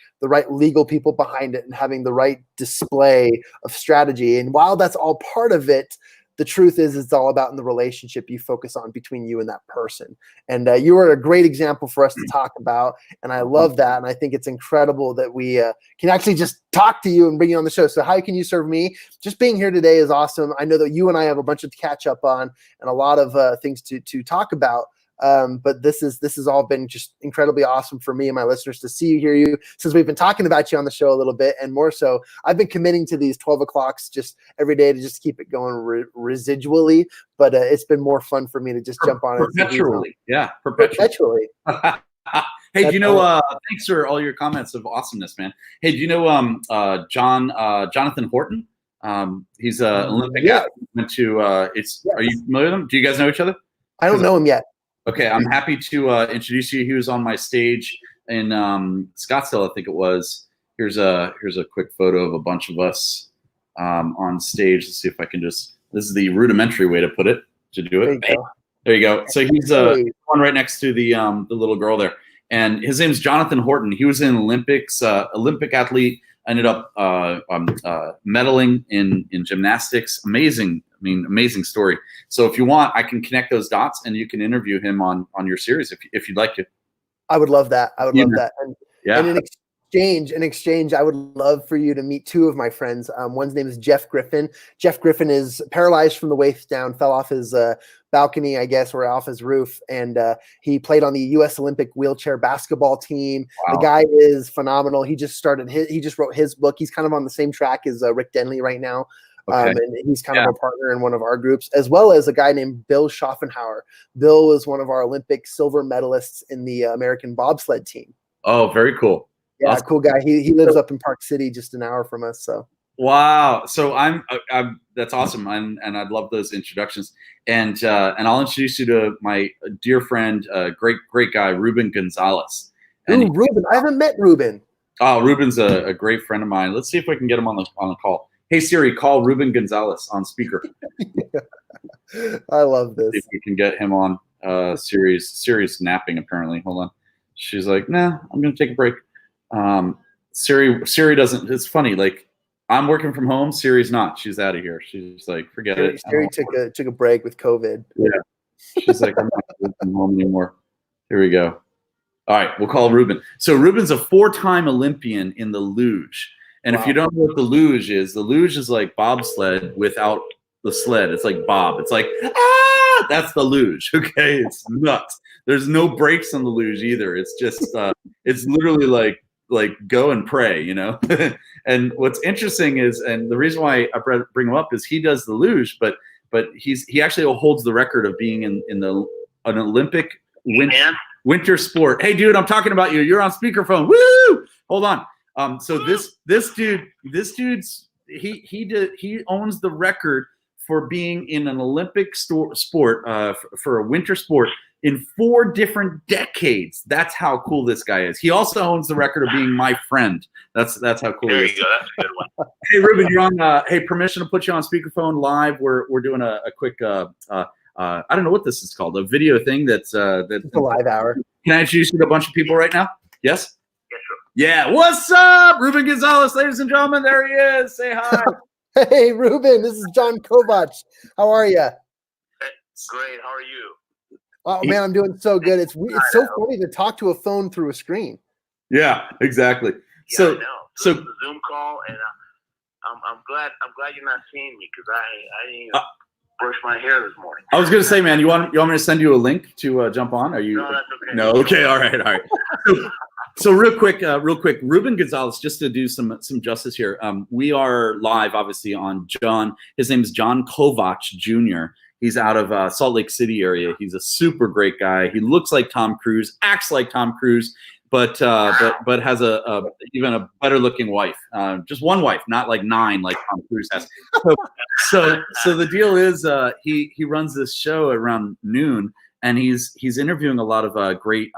legal people behind it and having the right display of strategy. And while that's all part of it, the truth is it's all about in the relationship you focus on between you and that person. And you are a great example for us to talk about. And I love that. And I think it's incredible that we can actually just talk to you and bring you on the show. So how can you serve me? Just being here today is awesome. I know that you and I have a bunch to catch up on and a lot of things to talk about. But this has all been just incredibly awesome for me and my listeners to see you, hear you, since we've been talking about you on the show a little bit. And more so, I've been committing to these 12 o'clocks just every day to just keep it going residually. But it's been more fun for me to just jump on it. Perpetually. Yeah, perpetually. Hey, do you know, thanks for all your comments of awesomeness, man. Hey, do you know Jonathan Horton? He's an Olympic athlete. Went to, are you familiar with him? Do you guys know each other? I don't know him yet. Okay, I'm happy to introduce you. He was on my stage in Scottsdale, I think it was. Here's a quick photo of a bunch of us on stage. Let's see if I can just. This is the rudimentary way to put it. To do it. There you go. So he's one right next to the little girl there, and his name's Jonathan Horton. He was in Olympics, Olympic athlete. Ended up medaling in gymnastics. Amazing. I mean, amazing story. So if you want, I can connect those dots and you can interview him on your series if you'd like to. I would love that. I would love that. And in exchange, I would love for you to meet two of my friends. One's name is Jeff Griffin. Jeff Griffin is paralyzed from the waist down, fell off his balcony, I guess, or off his roof. And he played on the U.S. Olympic wheelchair basketball team. Wow. The guy is phenomenal. He just wrote his book. He's kind of on the same track as Rick Denley right now. Okay. And he's kind of a partner in one of our groups, as well as a guy named Bill Schaffenhauer. Bill was one of our Olympic silver medalists in the American bobsled team. Oh, very cool. Yeah, awesome. Cool guy. He lives up in Park City, just an hour from us. So wow. So I'm that's awesome. And I'd love those introductions. And I'll introduce you to my dear friend, great guy, Ruben Gonzalez. And Ruben. I haven't met Ruben. Oh, Ruben's a great friend of mine. Let's see if we can get him on the call. Hey Siri, call Ruben Gonzalez on speaker. I love this. See if we can get him on. Siri's napping apparently. Hold on. She's like, nah, I'm gonna take a break. Siri doesn't. It's funny. Like I'm working from home. Siri's not. She's out of here. She's like, forget it. Siri took a break with COVID. Yeah. She's like, I'm not working from home anymore. Here we go. All right, we'll call Ruben. So Ruben's a 4-time Olympian in the luge. And wow. If you don't know what the luge is like bobsled without the sled. It's like bob. It's like, that's the luge. Okay, it's nuts. There's no brakes on the luge either. It's just, it's literally like go and pray, you know? And what's interesting is, and the reason why I bring him up is he does the luge, but he actually holds the record of being in an Olympic winter sport. Hey, dude, I'm talking about you. You're on speakerphone. Woo! Hold on. So this dude's he owns the record for being in an Olympic sport for a winter sport in 4 different decades. That's how cool this guy is. He also owns the record of being my friend. That's how cool he is. There you go. That's a good one. Hey Ruben, you're on. Hey, permission to put you on speakerphone live. We're doing a quick. I don't know what this is called. A video thing that's it's a live hour. Can I introduce you to a bunch of people right now? Yes. Yeah, what's up, Ruben Gonzalez, ladies and gentlemen? There he is. Say hi. Hey, Ruben. This is Jon Kovach. How are you? Great. How are you? Oh man, I'm doing so good. It's so funny to talk to a phone through a screen. Yeah, exactly. Yeah, So, I know. so It's a Zoom call, and I'm glad you're not seeing me because I didn't even brush my hair this morning. I was gonna say, man, you want me to send you a link to jump on? Are you? No, that's okay. No, okay, all right. So real quick, Ruben Gonzalez, just to do some justice here. We are live, obviously, on John. His name is Jon Kovach Jr. He's out of Salt Lake City area. He's a super great guy. He looks like Tom Cruise, acts like Tom Cruise, but has even a better looking wife. Just one wife, not like 9 like Tom Cruise has. So the deal is he runs this show around noon, and he's interviewing a lot of great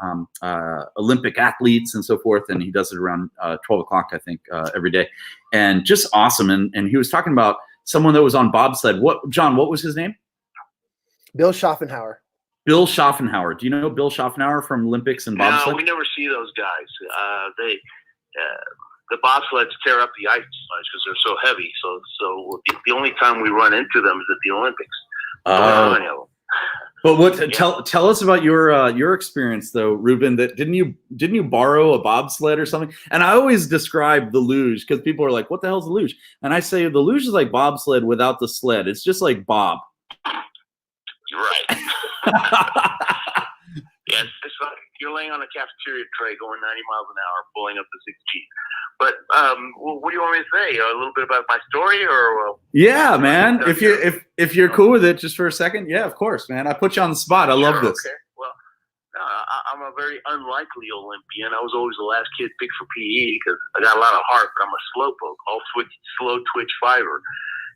Olympic athletes and so forth, and he does it around 12 o'clock, I think, every day, and just awesome. And he was talking about someone that was on bobsled. John, what was his name? Bill Schaffenhauer. Bill Schaffenhauer. Do you know Bill Schaffenhauer from Olympics and bobsled? No, we never see those guys. The bobsleds tear up the ice because they're so heavy. So the only time we run into them is at the Olympics. But tell us about your experience though, Ruben. That didn't you borrow a bobsled or something? And I always describe the luge because people are like, "What the hell's a luge?" And I say the luge is like bobsled without the sled. It's just like bob. You're right. Yeah, it's like you're laying on a cafeteria tray going 90 miles an hour, pulling up the 6G. But what do you want me to say? A little bit about my story, or? Yeah, man. If you're cool with it, just for a second. Yeah, of course, man. I put you on the spot. I love this. Okay. Well, I'm a very unlikely Olympian. I was always the last kid picked for PE because I got a lot of heart, but I'm a slowpoke, slow twitch fiber.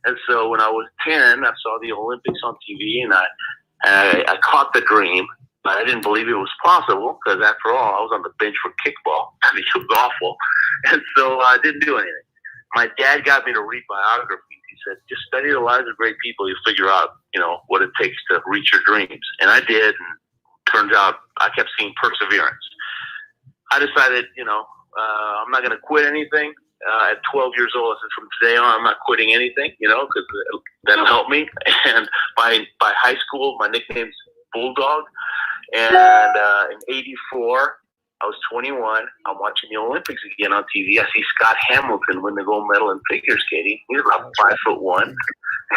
And so when I was 10, I saw the Olympics on TV, and I caught the dream, but I didn't believe it was possible because, after all, I was on the bench for kickball. I mean, it was awful. And so I didn't do anything. My dad got me to read biographies. He said, just study the lives of great people. You'll figure out, what it takes to reach your dreams. And I did, and turns out I kept seeing perseverance. I decided, I'm not going to quit anything. At 12 years old, I said, from today on, I'm not quitting anything, because that'll help me. And by high school, my nickname's Bulldog. And in '84, I was 21. I'm watching the Olympics again on TV. I see Scott Hamilton win the gold medal in figure skating. He's about 5'1"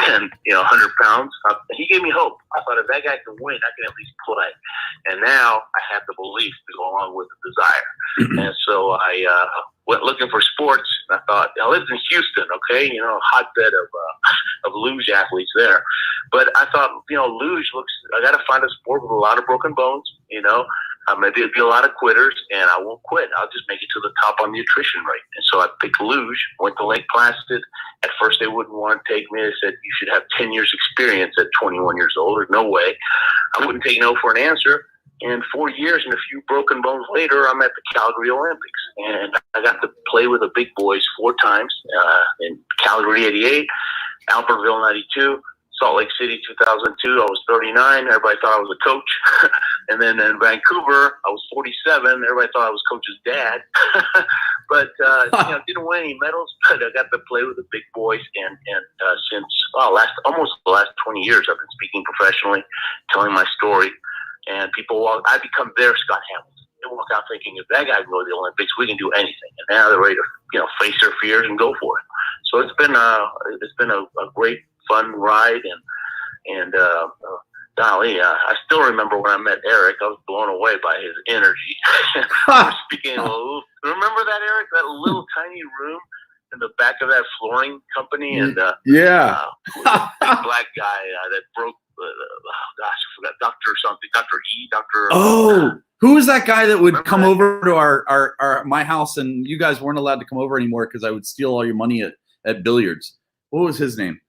and 100 pounds. He gave me hope. I thought, if that guy can win, I can at least play. And now I have the belief to go along with the desire. And so I went looking for sports. And I thought, I lived in Houston, okay, hotbed of luge athletes there. But I thought, luge looks. I got to find a sport with a lot of broken bones. Maybe it'd be a lot of quitters, and I won't quit. I'll just make it to the top on the attrition rate. And so I picked luge, went to Lake Placid. At first, they wouldn't want to take me. They said, you should have 10 years experience at 21 years old. There's no way. I wouldn't take no for an answer. And 4 years and a few broken bones later, I'm at the Calgary Olympics. And I got to play with the big boys 4 times, in Calgary 88, Albertville 92, Salt Lake City 2002, I was 39. Everybody thought I was a coach. And then in Vancouver, I was 47. Everybody thought I was coach's dad. But, didn't win any medals, but I got to play with the big boys. And since almost the last 20 years, I've been speaking professionally, telling my story. And I become their Scott Hamilton. They walk out thinking, if that guy can go to the Olympics, we can do anything. And now they're ready to, face their fears and go for it. So it's been a great, fun ride, and golly, I still remember when I met Eric. I was blown away by his energy. Remember that, Eric? That little tiny room in the back of that flooring company, and yeah, big black guy that broke. I forgot, Dr. something, Dr. E, Dr. Oh, who was that guy that would come over to our my house, and you guys weren't allowed to come over anymore because I would steal all your money at billiards? What was his name?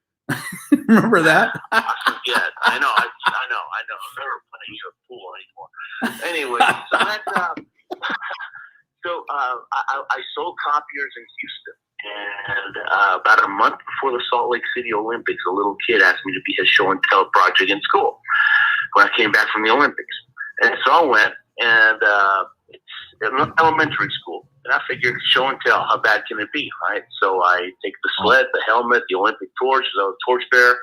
Remember that? I forget. I know. I'm never playing a pool anymore. Anyway, so I sold copiers in Houston. And about a month before the Salt Lake City Olympics, a little kid asked me to be his show and tell project in school when I came back from the Olympics. And so I went, and it's an elementary school. And I figured, show and tell, how bad can it be, right? So I take the sled, the helmet, the Olympic torch, so torchbearer,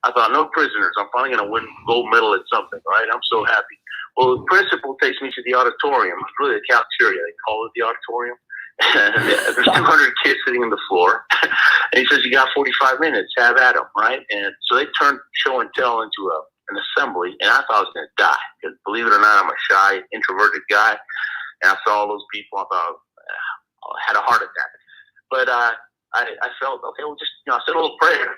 I thought, no prisoners. I'm finally going to win gold medal at something, right? I'm so happy. Well, the principal takes me to the auditorium. It's really a cafeteria. They call it the auditorium. There's 200 kids sitting on the floor. And he says, you got 45 minutes. Have at them, right? And so they turned show and tell into an assembly. And I thought I was going to die. Because believe it or not, I'm a shy, introverted guy. And I saw all those people. I thought I had a heart attack. But I felt, okay, well, just, I said a little prayer.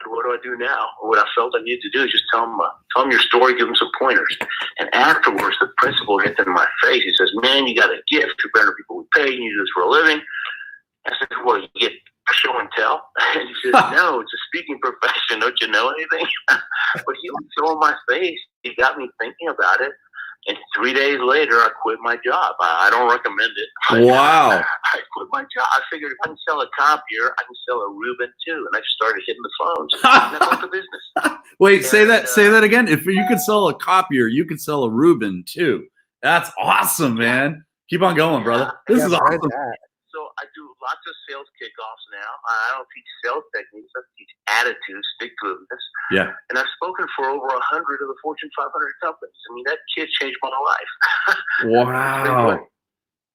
What do I do now? What I felt I needed to do is just tell them your story, give them some pointers. And afterwards, the principal gets in my face. He says, man, you got a gift. You're better people we pay. You do this for a living. I said, well, you get show and tell? And he says, no, it's a speaking profession. Don't you know anything? But he was so in my face. He got me thinking about it. And 3 days later, I quit my job. I don't recommend it. Wow. I quit my job. I figured if I can sell a copier, I can sell a Reuben too. And I just started hitting the phones. And that's the business. Wait, say that again. If you could sell a copier, you could sell a Reuben too. That's awesome, man. Keep on going, brother. This is awesome. So I do lots of sales kickoffs now. I don't teach sales techniques. I teach attitudes, stick-to-itiveness. Yeah. And I've spoken for over 100 of the Fortune 500 companies. I mean, that kid changed my life. Wow.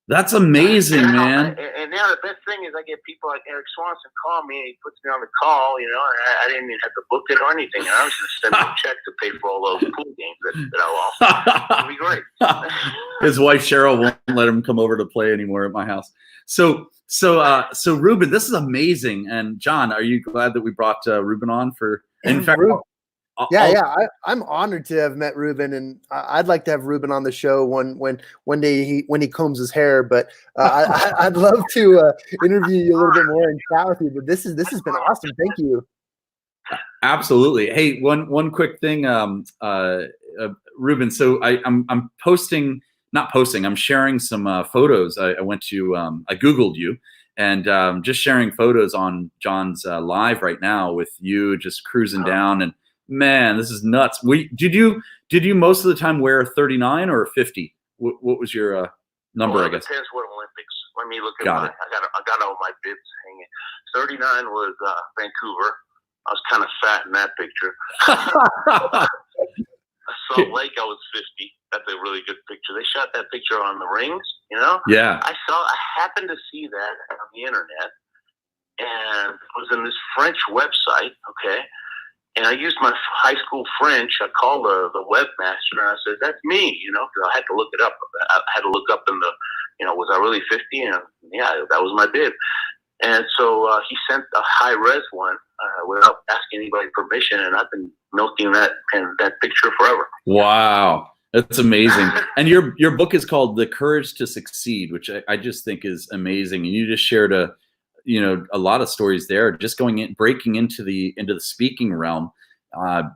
That's amazing, man. And now the best thing is I get people like Eric Swanson call me, and he puts me on the call, and I didn't even have to book it or anything. And I was just sending a check to pay for all those pool games that I lost. It'll be great. His wife Cheryl won't let him come over to play anymore at my house. So Reuben, this is amazing. And John, are you glad that we brought Reuben on for? In fact, I'm honored to have met Reuben, and I'd like to have Reuben on the show one day when he combs his hair. But I'd love to interview you a little bit more and chat with you. But this has been awesome. Thank you. Absolutely. Hey, one quick thing, Reuben. So I'm posting. Not posting, I'm sharing some photos. I went to, I Googled you, and just sharing photos on John's live right now with you just cruising down. And man, this is nuts. Did you most of the time wear 39 or 50? What was your number, I guess? It depends what Olympics. Let me look at Got it. I got all my bibs hanging. 39 was Vancouver. I was kind of fat in that picture. Salt Lake, I was 50. That's a really good picture. They shot that picture on the rings, Yeah. I happened to see that on the internet, and it was in this French website, okay? And I used my high school French. I called the webmaster, and I said, that's me, because I had to look it up. I had to look up in the, was I really 50? And yeah, that was my bib. And so he sent a high-res one without asking anybody permission, and I've been milking that picture forever. Wow. That's amazing. And your book is called The Courage to Succeed, which I just think is amazing. And you just shared a lot of stories there, just breaking into the speaking realm.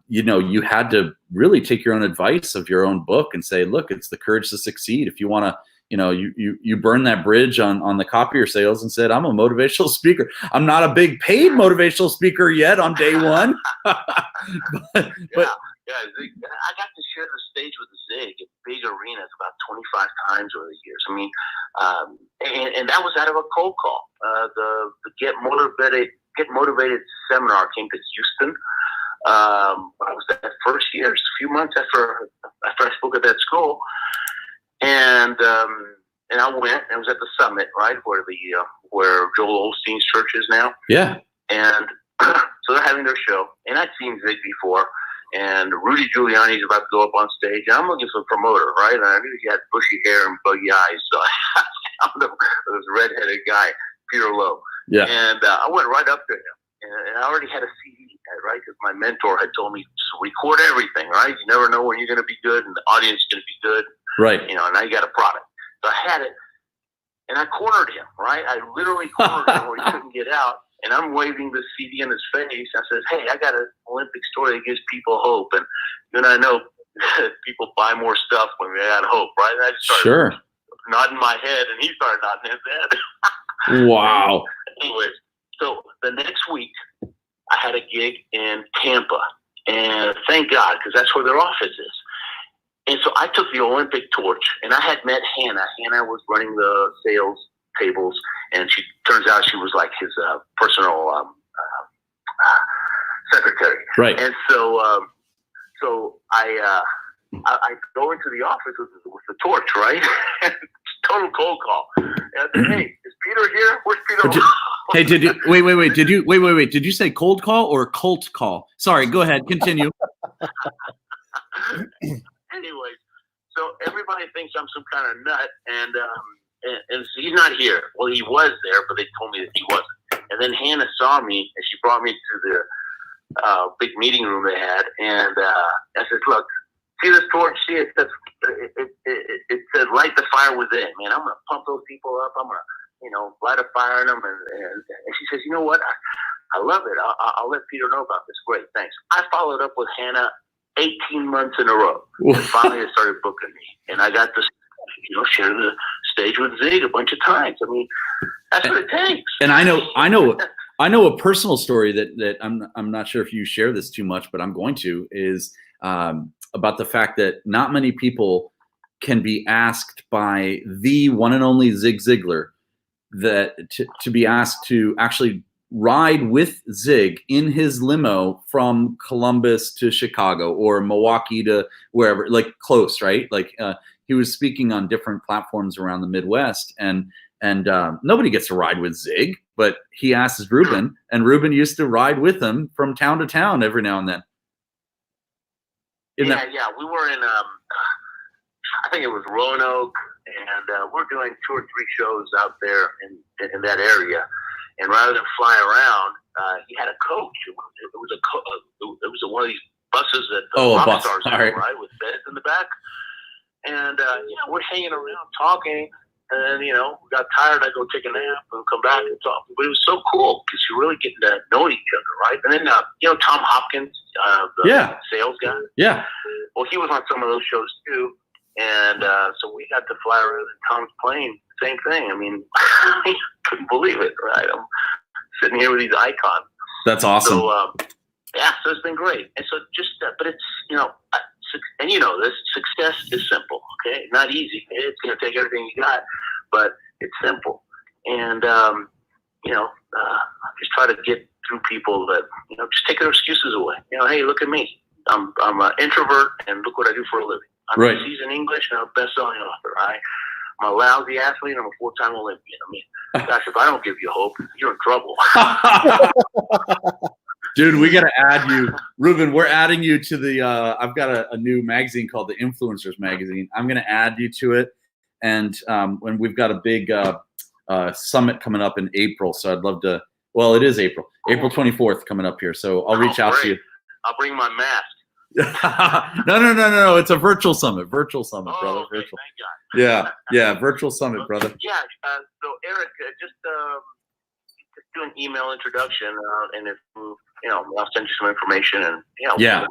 You had to really take your own advice of your own book and say, look, it's the courage to succeed. If you want to, you burn that bridge on the copier sales and said, I'm a motivational speaker. I'm not a big paid motivational speaker yet on day one. Yeah, I got to share the stage with Zig in big arenas about 25 times over the years. I mean, and that was out of a cold call. The Get Motivated seminar came to Houston. I was that first year, just a few months after I spoke at that school, and I went. And I was at the summit, right, where Joel Osteen's church is now. Yeah. And so they're having their show, and I'd seen Zig before. And Rudy Giuliani's about to go up on stage. And I'm looking for a promoter, right? And I knew he had bushy hair and buggy eyes. So I found him, this redheaded guy, Peter Lowe. Yeah. And I went right up to him. And I already had a CD, right? Because my mentor had told me to record everything, right? You never know when you're going to be good and the audience is going to be good. Right. And now you got a product. So I had it. And I cornered him, right? I literally cornered him where he couldn't get out. And I'm waving the CD in his face. I said, hey, I got an Olympic story that gives people hope. And then I know people buy more stuff when they got hope, right? And I just started nodding my head, and he started nodding his head. Wow. Anyways, so the next week, I had a gig in Tampa. And thank God, because that's where their office is. And so I took the Olympic torch, and I had met Hannah. Hannah was running the sales tables, and she turns out she was like his personal secretary. Right. And so I go into the office with the torch, right? Total cold call. And I said, hey, is Peter here? Where's Peter? Hey, did you wait? Did you say cold call or cult call? Sorry, go ahead, continue. Anyways, so everybody thinks I'm some kind of nut, and he's not here. Well, he was there, but they told me that he wasn't. And then Hannah saw me, and she brought me to the big meeting room they had, and I said, look, see this torch? See it? It says light the fire within. Man, I'm gonna pump those people up. I'm gonna, light a fire in them. And she says, you know what? I love it. I'll let Peter know about this. Great, thanks. I followed up with Hannah 18 months in a row, and finally they started booking me, and I got to, share the stage with Zig a bunch of times. I mean, that's what it takes. And I know a personal story that I'm not sure if you share this too much, but I'm going to, is about the fact that not many people can be asked by the one and only Zig Ziglar to be asked to actually ride with Zig in his limo from Columbus to Chicago or Milwaukee to wherever, like close, right? Like he was speaking on different platforms around the Midwest, and nobody gets to ride with Zig, but he asks Ruben, and Ruben used to ride with him from town to town every now and then. We were in, I think it was Roanoke, and we're doing 2 or 3 shows out there in that area. And rather than fly around, he had a coach. It was one of these buses that rock stars have, right, with beds in the back. And we're hanging around talking. And then, we got tired. I'd go take a nap and come back and talk. But it was so cool because you're really getting to know each other, right? And then, Tom Hopkins, the sales guy. Yeah. Well, he was on some of those shows too. And so we got to fly around in Tom's plane. Same thing. I mean, I couldn't believe it, right? I'm sitting here with these icons. That's awesome. So, so it's been great. And so but it's, and this, success is simple, okay? Not easy. It's going to take everything you got, but it's simple. And, just try to get through people that, just take their excuses away. Hey, look at me. I'm an introvert, and look what I do for a living. I'm a seasoned English, and I'm a best-selling author, right? I'm a lousy athlete, and I'm a 4-time Olympian. I mean, gosh, if I don't give you hope, you're in trouble. Dude, we got to add you. Ruben, we're adding you to the I've got a new magazine called the Influencers Magazine. I'm going to add you to it. And when we've got a big summit coming up in April. So I'd love to. Well, it is April 24th coming up here. So I'll reach out to you. I'll bring my mask. No. It's a virtual summit. Virtual summit, brother. Okay, virtual. Thank God. Yeah. Virtual summit, brother. Yeah. So Eric, just do an email introduction, and if I'll send you some information, and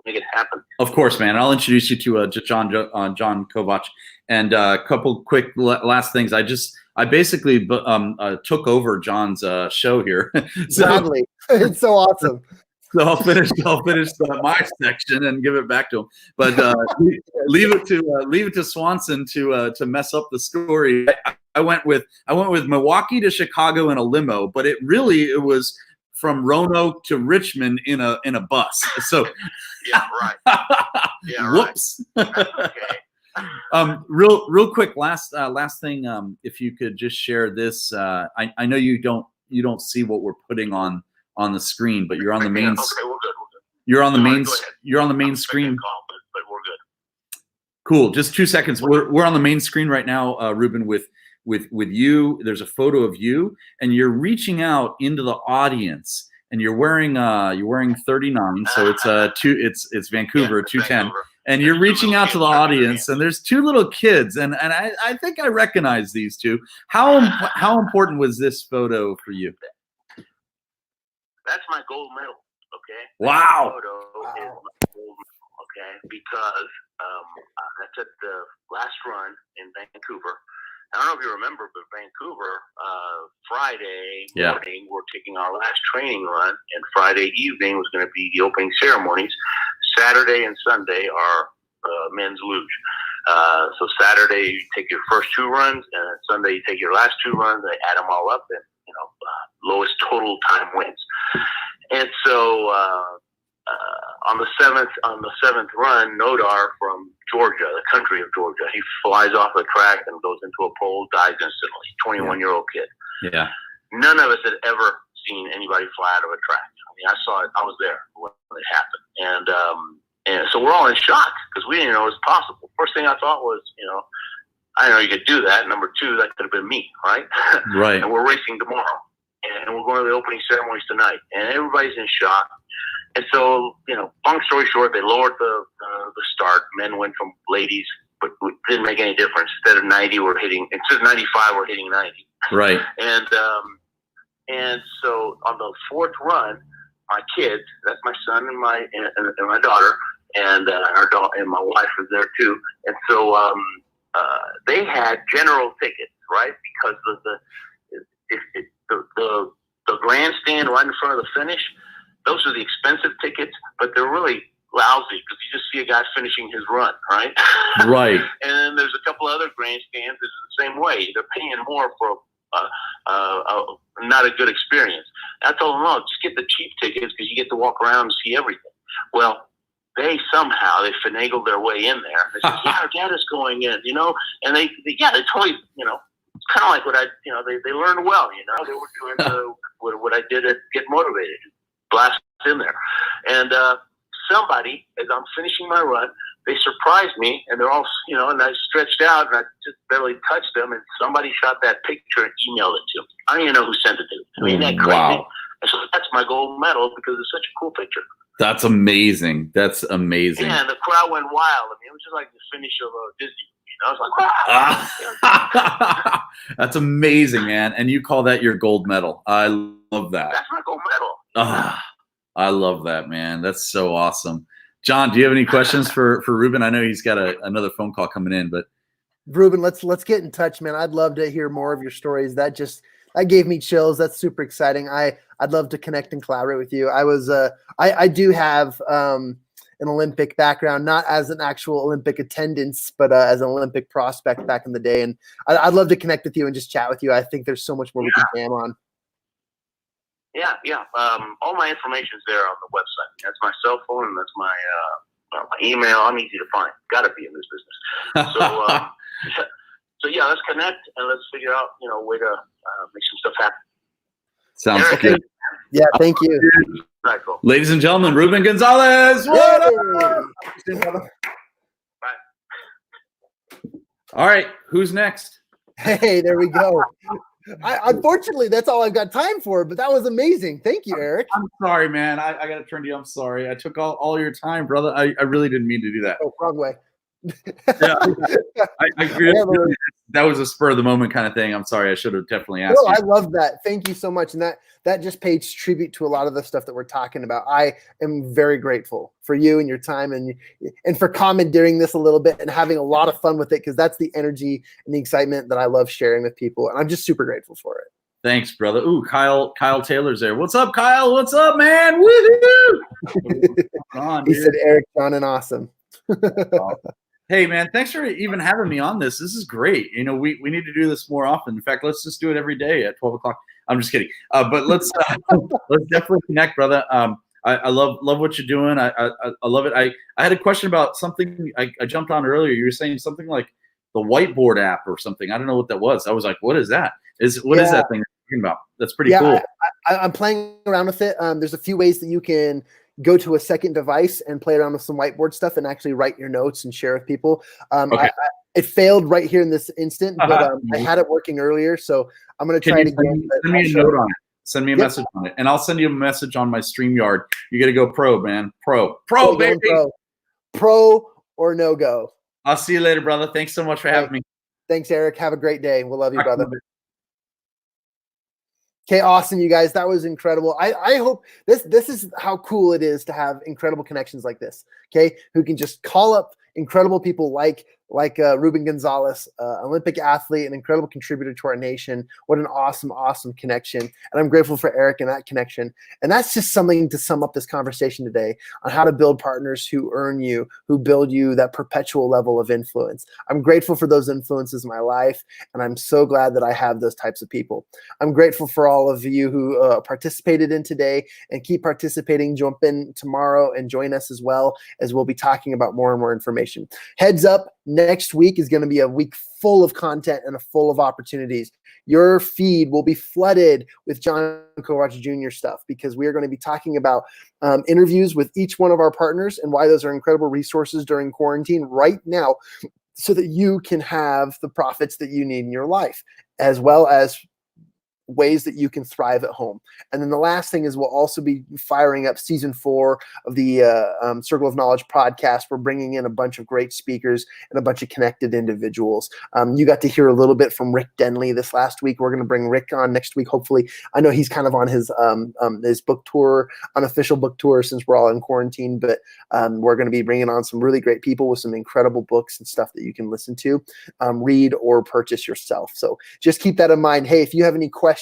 make it happen. Of course, man. I'll introduce you to Jon Kovach, and a couple quick last things. I basically took over John's show here. Sadly, it's so awesome. So I'll finish my section and give it back to him. But leave it to Swanson to mess up the story. I went with Milwaukee to Chicago in a limo, but it was from Roanoke to Richmond in a bus. So yeah, right. Yeah, whoops. Right. Okay. Real quick, last thing. If you could just share this. I know you don't see what we're putting on the screen, but you're on the main. Okay, we're good. You're on the main. You're on the main screen. But we're good. Cool. Just 2 seconds. We're on the main screen right now, Ruben. With you, there's a photo of you, and you're reaching out into the audience, and you're wearing 39, so it's Vancouver 210, and you're reaching out to the audience, and there's 2 little kids, and I think I recognize these 2. How important was this photo for you? That's my gold medal. Okay. Wow. That photo is my gold medal, okay, because that's at the last run in Vancouver. I don't know if you remember, but Vancouver, Friday morning, we're taking our last training run, and Friday evening was going to be the opening ceremonies. Saturday and Sunday are men's luge. So Saturday you take your first 2 runs, and Sunday you take your last 2 runs. They add them all up, and lowest total time wins. And so on the seventh run, Nodar from Georgia, the country of Georgia, he flies off the track and goes into a pole, dies instantly. 21-year-old kid. Yeah. None of us had ever seen anybody fly out of a track. I mean, I saw it. I was there when it happened, and so we're all in shock because we didn't know it was possible. First thing I thought was, I didn't know you could do that. Number two, that could have been me, right? Right. And we're racing tomorrow, and we're going to the opening ceremonies tonight, and everybody's in shock. And so, long story short, they lowered the start. Men went from ladies, but it didn't make any difference. Instead of 95, we're hitting 90. Right. And so on the fourth run, my kids, that's my son and my daughter, and our daughter and my wife was there too. And so they had general tickets, right? Because the grandstand right in front of the finish, those are the expensive tickets, but they're really lousy because you just see a guy finishing his run, right? Right. And then there's a couple other grandstands that's the same way. They're paying more for not a good experience. I told them, no, just get the cheap tickets because you get to walk around and see everything. Well, they finagled their way in there. They said, yeah, our dad is going in, and they totally, it's kind of like what they learned well, they were doing what I did at Get Motivated, blast in there. And somebody, as I'm finishing my run, they surprised me, and they're all, and I stretched out, and I just barely touched them, and somebody shot that picture and emailed it to me. I don't even know who sent it to me. I mean, isn't that crazy? Wow. And so that's my gold medal because it's such a cool picture. That's amazing. That's amazing. Yeah, and the crowd went wild. I mean, it was just like the finish of a Disney movie. I was like, wow. That's amazing, man. And you call that your gold medal. I love that. That's my gold medal. I love that, man. That's so awesome. John, do you have any questions for Ruben? I know he's got another phone call coming in, but Ruben, let's get in touch, man. I'd love to hear more of your stories. That gave me chills. That's super exciting. I'd love to connect and collaborate with you. I do have an Olympic background, not as an actual Olympic attendance, but as an Olympic prospect back in the day. And I'd love to connect with you and just chat with you. I think there's so much more we can jam on. Yeah. All my information's there on the website. That's my cell phone, and that's my email. I'm easy to find. Got to be in this business. So yeah, let's connect and let's figure out a way to make some stuff happen. Sounds Eric, good. Yeah, thank you. Right, cool. Ladies and gentlemen, Ruben Gonzalez. What up? Bye. All right, who's next? Hey, there we go. Unfortunately, that's all I've got time for, but that was amazing. Thank you, Eric. I'm sorry, man. I got to turn to you. I'm sorry. I took all your time, brother. I really didn't mean to do that. Oh, wrong way. Yeah, I agree. That was a spur of the moment kind of thing. I'm sorry. I should have definitely asked you. I love that. Thank you so much. And that just pays tribute to a lot of the stuff that we're talking about. I am very grateful for you and your time and for commandeering this a little bit and having a lot of fun with it, because that's the energy and the excitement that I love sharing with people. And I'm just super grateful for it. Thanks, brother. Ooh, Kyle Taylor's there. What's up, Kyle? What's up, man? Woohoo! He said, Eric, John, and awesome. Hey, man, thanks for even having me on this. This is great. We need to do this more often. In fact, let's just do it every day at 12 o'clock. I'm just kidding. But let's definitely connect, brother. I love what you're doing. I love it. I had a question about something I jumped on earlier. You were saying something like the whiteboard app or something. I don't know what that was. I was like, what is that? What is that thing you're talking about? That's pretty cool. I'm playing around with it. There's a few ways that you can go to a second device and play around with some whiteboard stuff and actually write your notes and share with people. Okay. It failed right here in this instant, but I had it working earlier, so I'm going to try it again. Send me a note on it. Send me a message on it, and I'll send you a message on my StreamYard. You got to go pro, man. Pro, baby. Pro or no go. I'll see you later, brother. Thanks so much for having me. Thanks, Eric. Have a great day. We'll love you, brother. Okay, awesome, you guys. That was incredible. I hope this is how cool it is to have incredible connections like this, okay, who can just call up incredible people like like Ruben Gonzalez, Olympic athlete, an incredible contributor to our nation. What an awesome, awesome connection. And I'm grateful for Eric and that connection. And that's just something to sum up this conversation today on how to build partners who earn you, who build you that perpetual level of influence. I'm grateful for those influences in my life, and I'm so glad that I have those types of people. I'm grateful for all of you who participated in today, and keep participating. Jump in tomorrow and join us as well, as we'll be talking about more and more information. Heads up, next week is going to be a week full of content and full of opportunities. Your feed will be flooded with Jon Kovach Jr. stuff, because we are going to be talking about interviews with each one of our partners and why those are incredible resources during quarantine right now, so that you can have the profits that you need in your life, as well as ways that you can thrive at home. And then the last thing is we'll also be firing up season 4 of the Circle of Knowledge podcast. We're bringing in a bunch of great speakers and a bunch of connected individuals. You got to hear a little bit from Rick Denley this last week. We're going to bring Rick on next week, hopefully. I know he's kind of on his book tour, unofficial book tour, since we're all in quarantine, but we're going to be bringing on some really great people with some incredible books and stuff that you can listen to, read, or purchase yourself. So just keep that in mind. Hey, if you have any questions,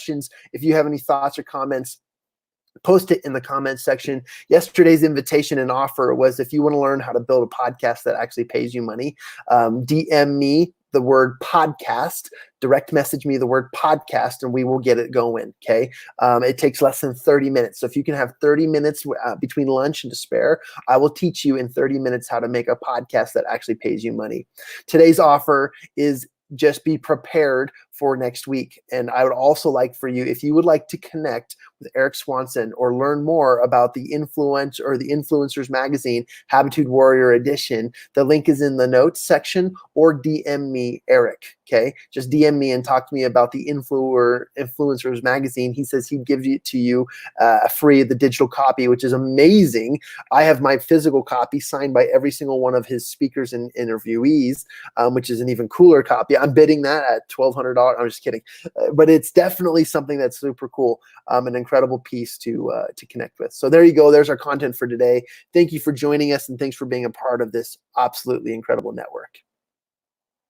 if you have any thoughts or comments, post it in the comments section. Yesterday's invitation and offer was, if you want to learn how to build a podcast that actually pays you money, DM me the word podcast, direct message me the word podcast, and we will get it going. Okay. It takes less than 30 minutes. So if you can have 30 minutes between lunch and to spare, I will teach you in 30 minutes how to make a podcast that actually pays you money. Today's offer is just be prepared for next week. And I would also like for you, if you would like to connect with Eric Swanson or learn more about the Influencers Magazine, Habitude Warrior Edition, the link is in the notes section, or DM me, Eric. Okay, just DM me and talk to me about the Influencers Magazine. He says he'd give it to you free, the digital copy, which is amazing. I have my physical copy signed by every single one of his speakers and interviewees, which is an even cooler copy. I'm bidding that at $1,200. I'm just kidding, but it's definitely something that's super cool. An incredible piece to connect with. So there you go. There's our content for today. Thank you for joining us, and thanks for being a part of this absolutely incredible network.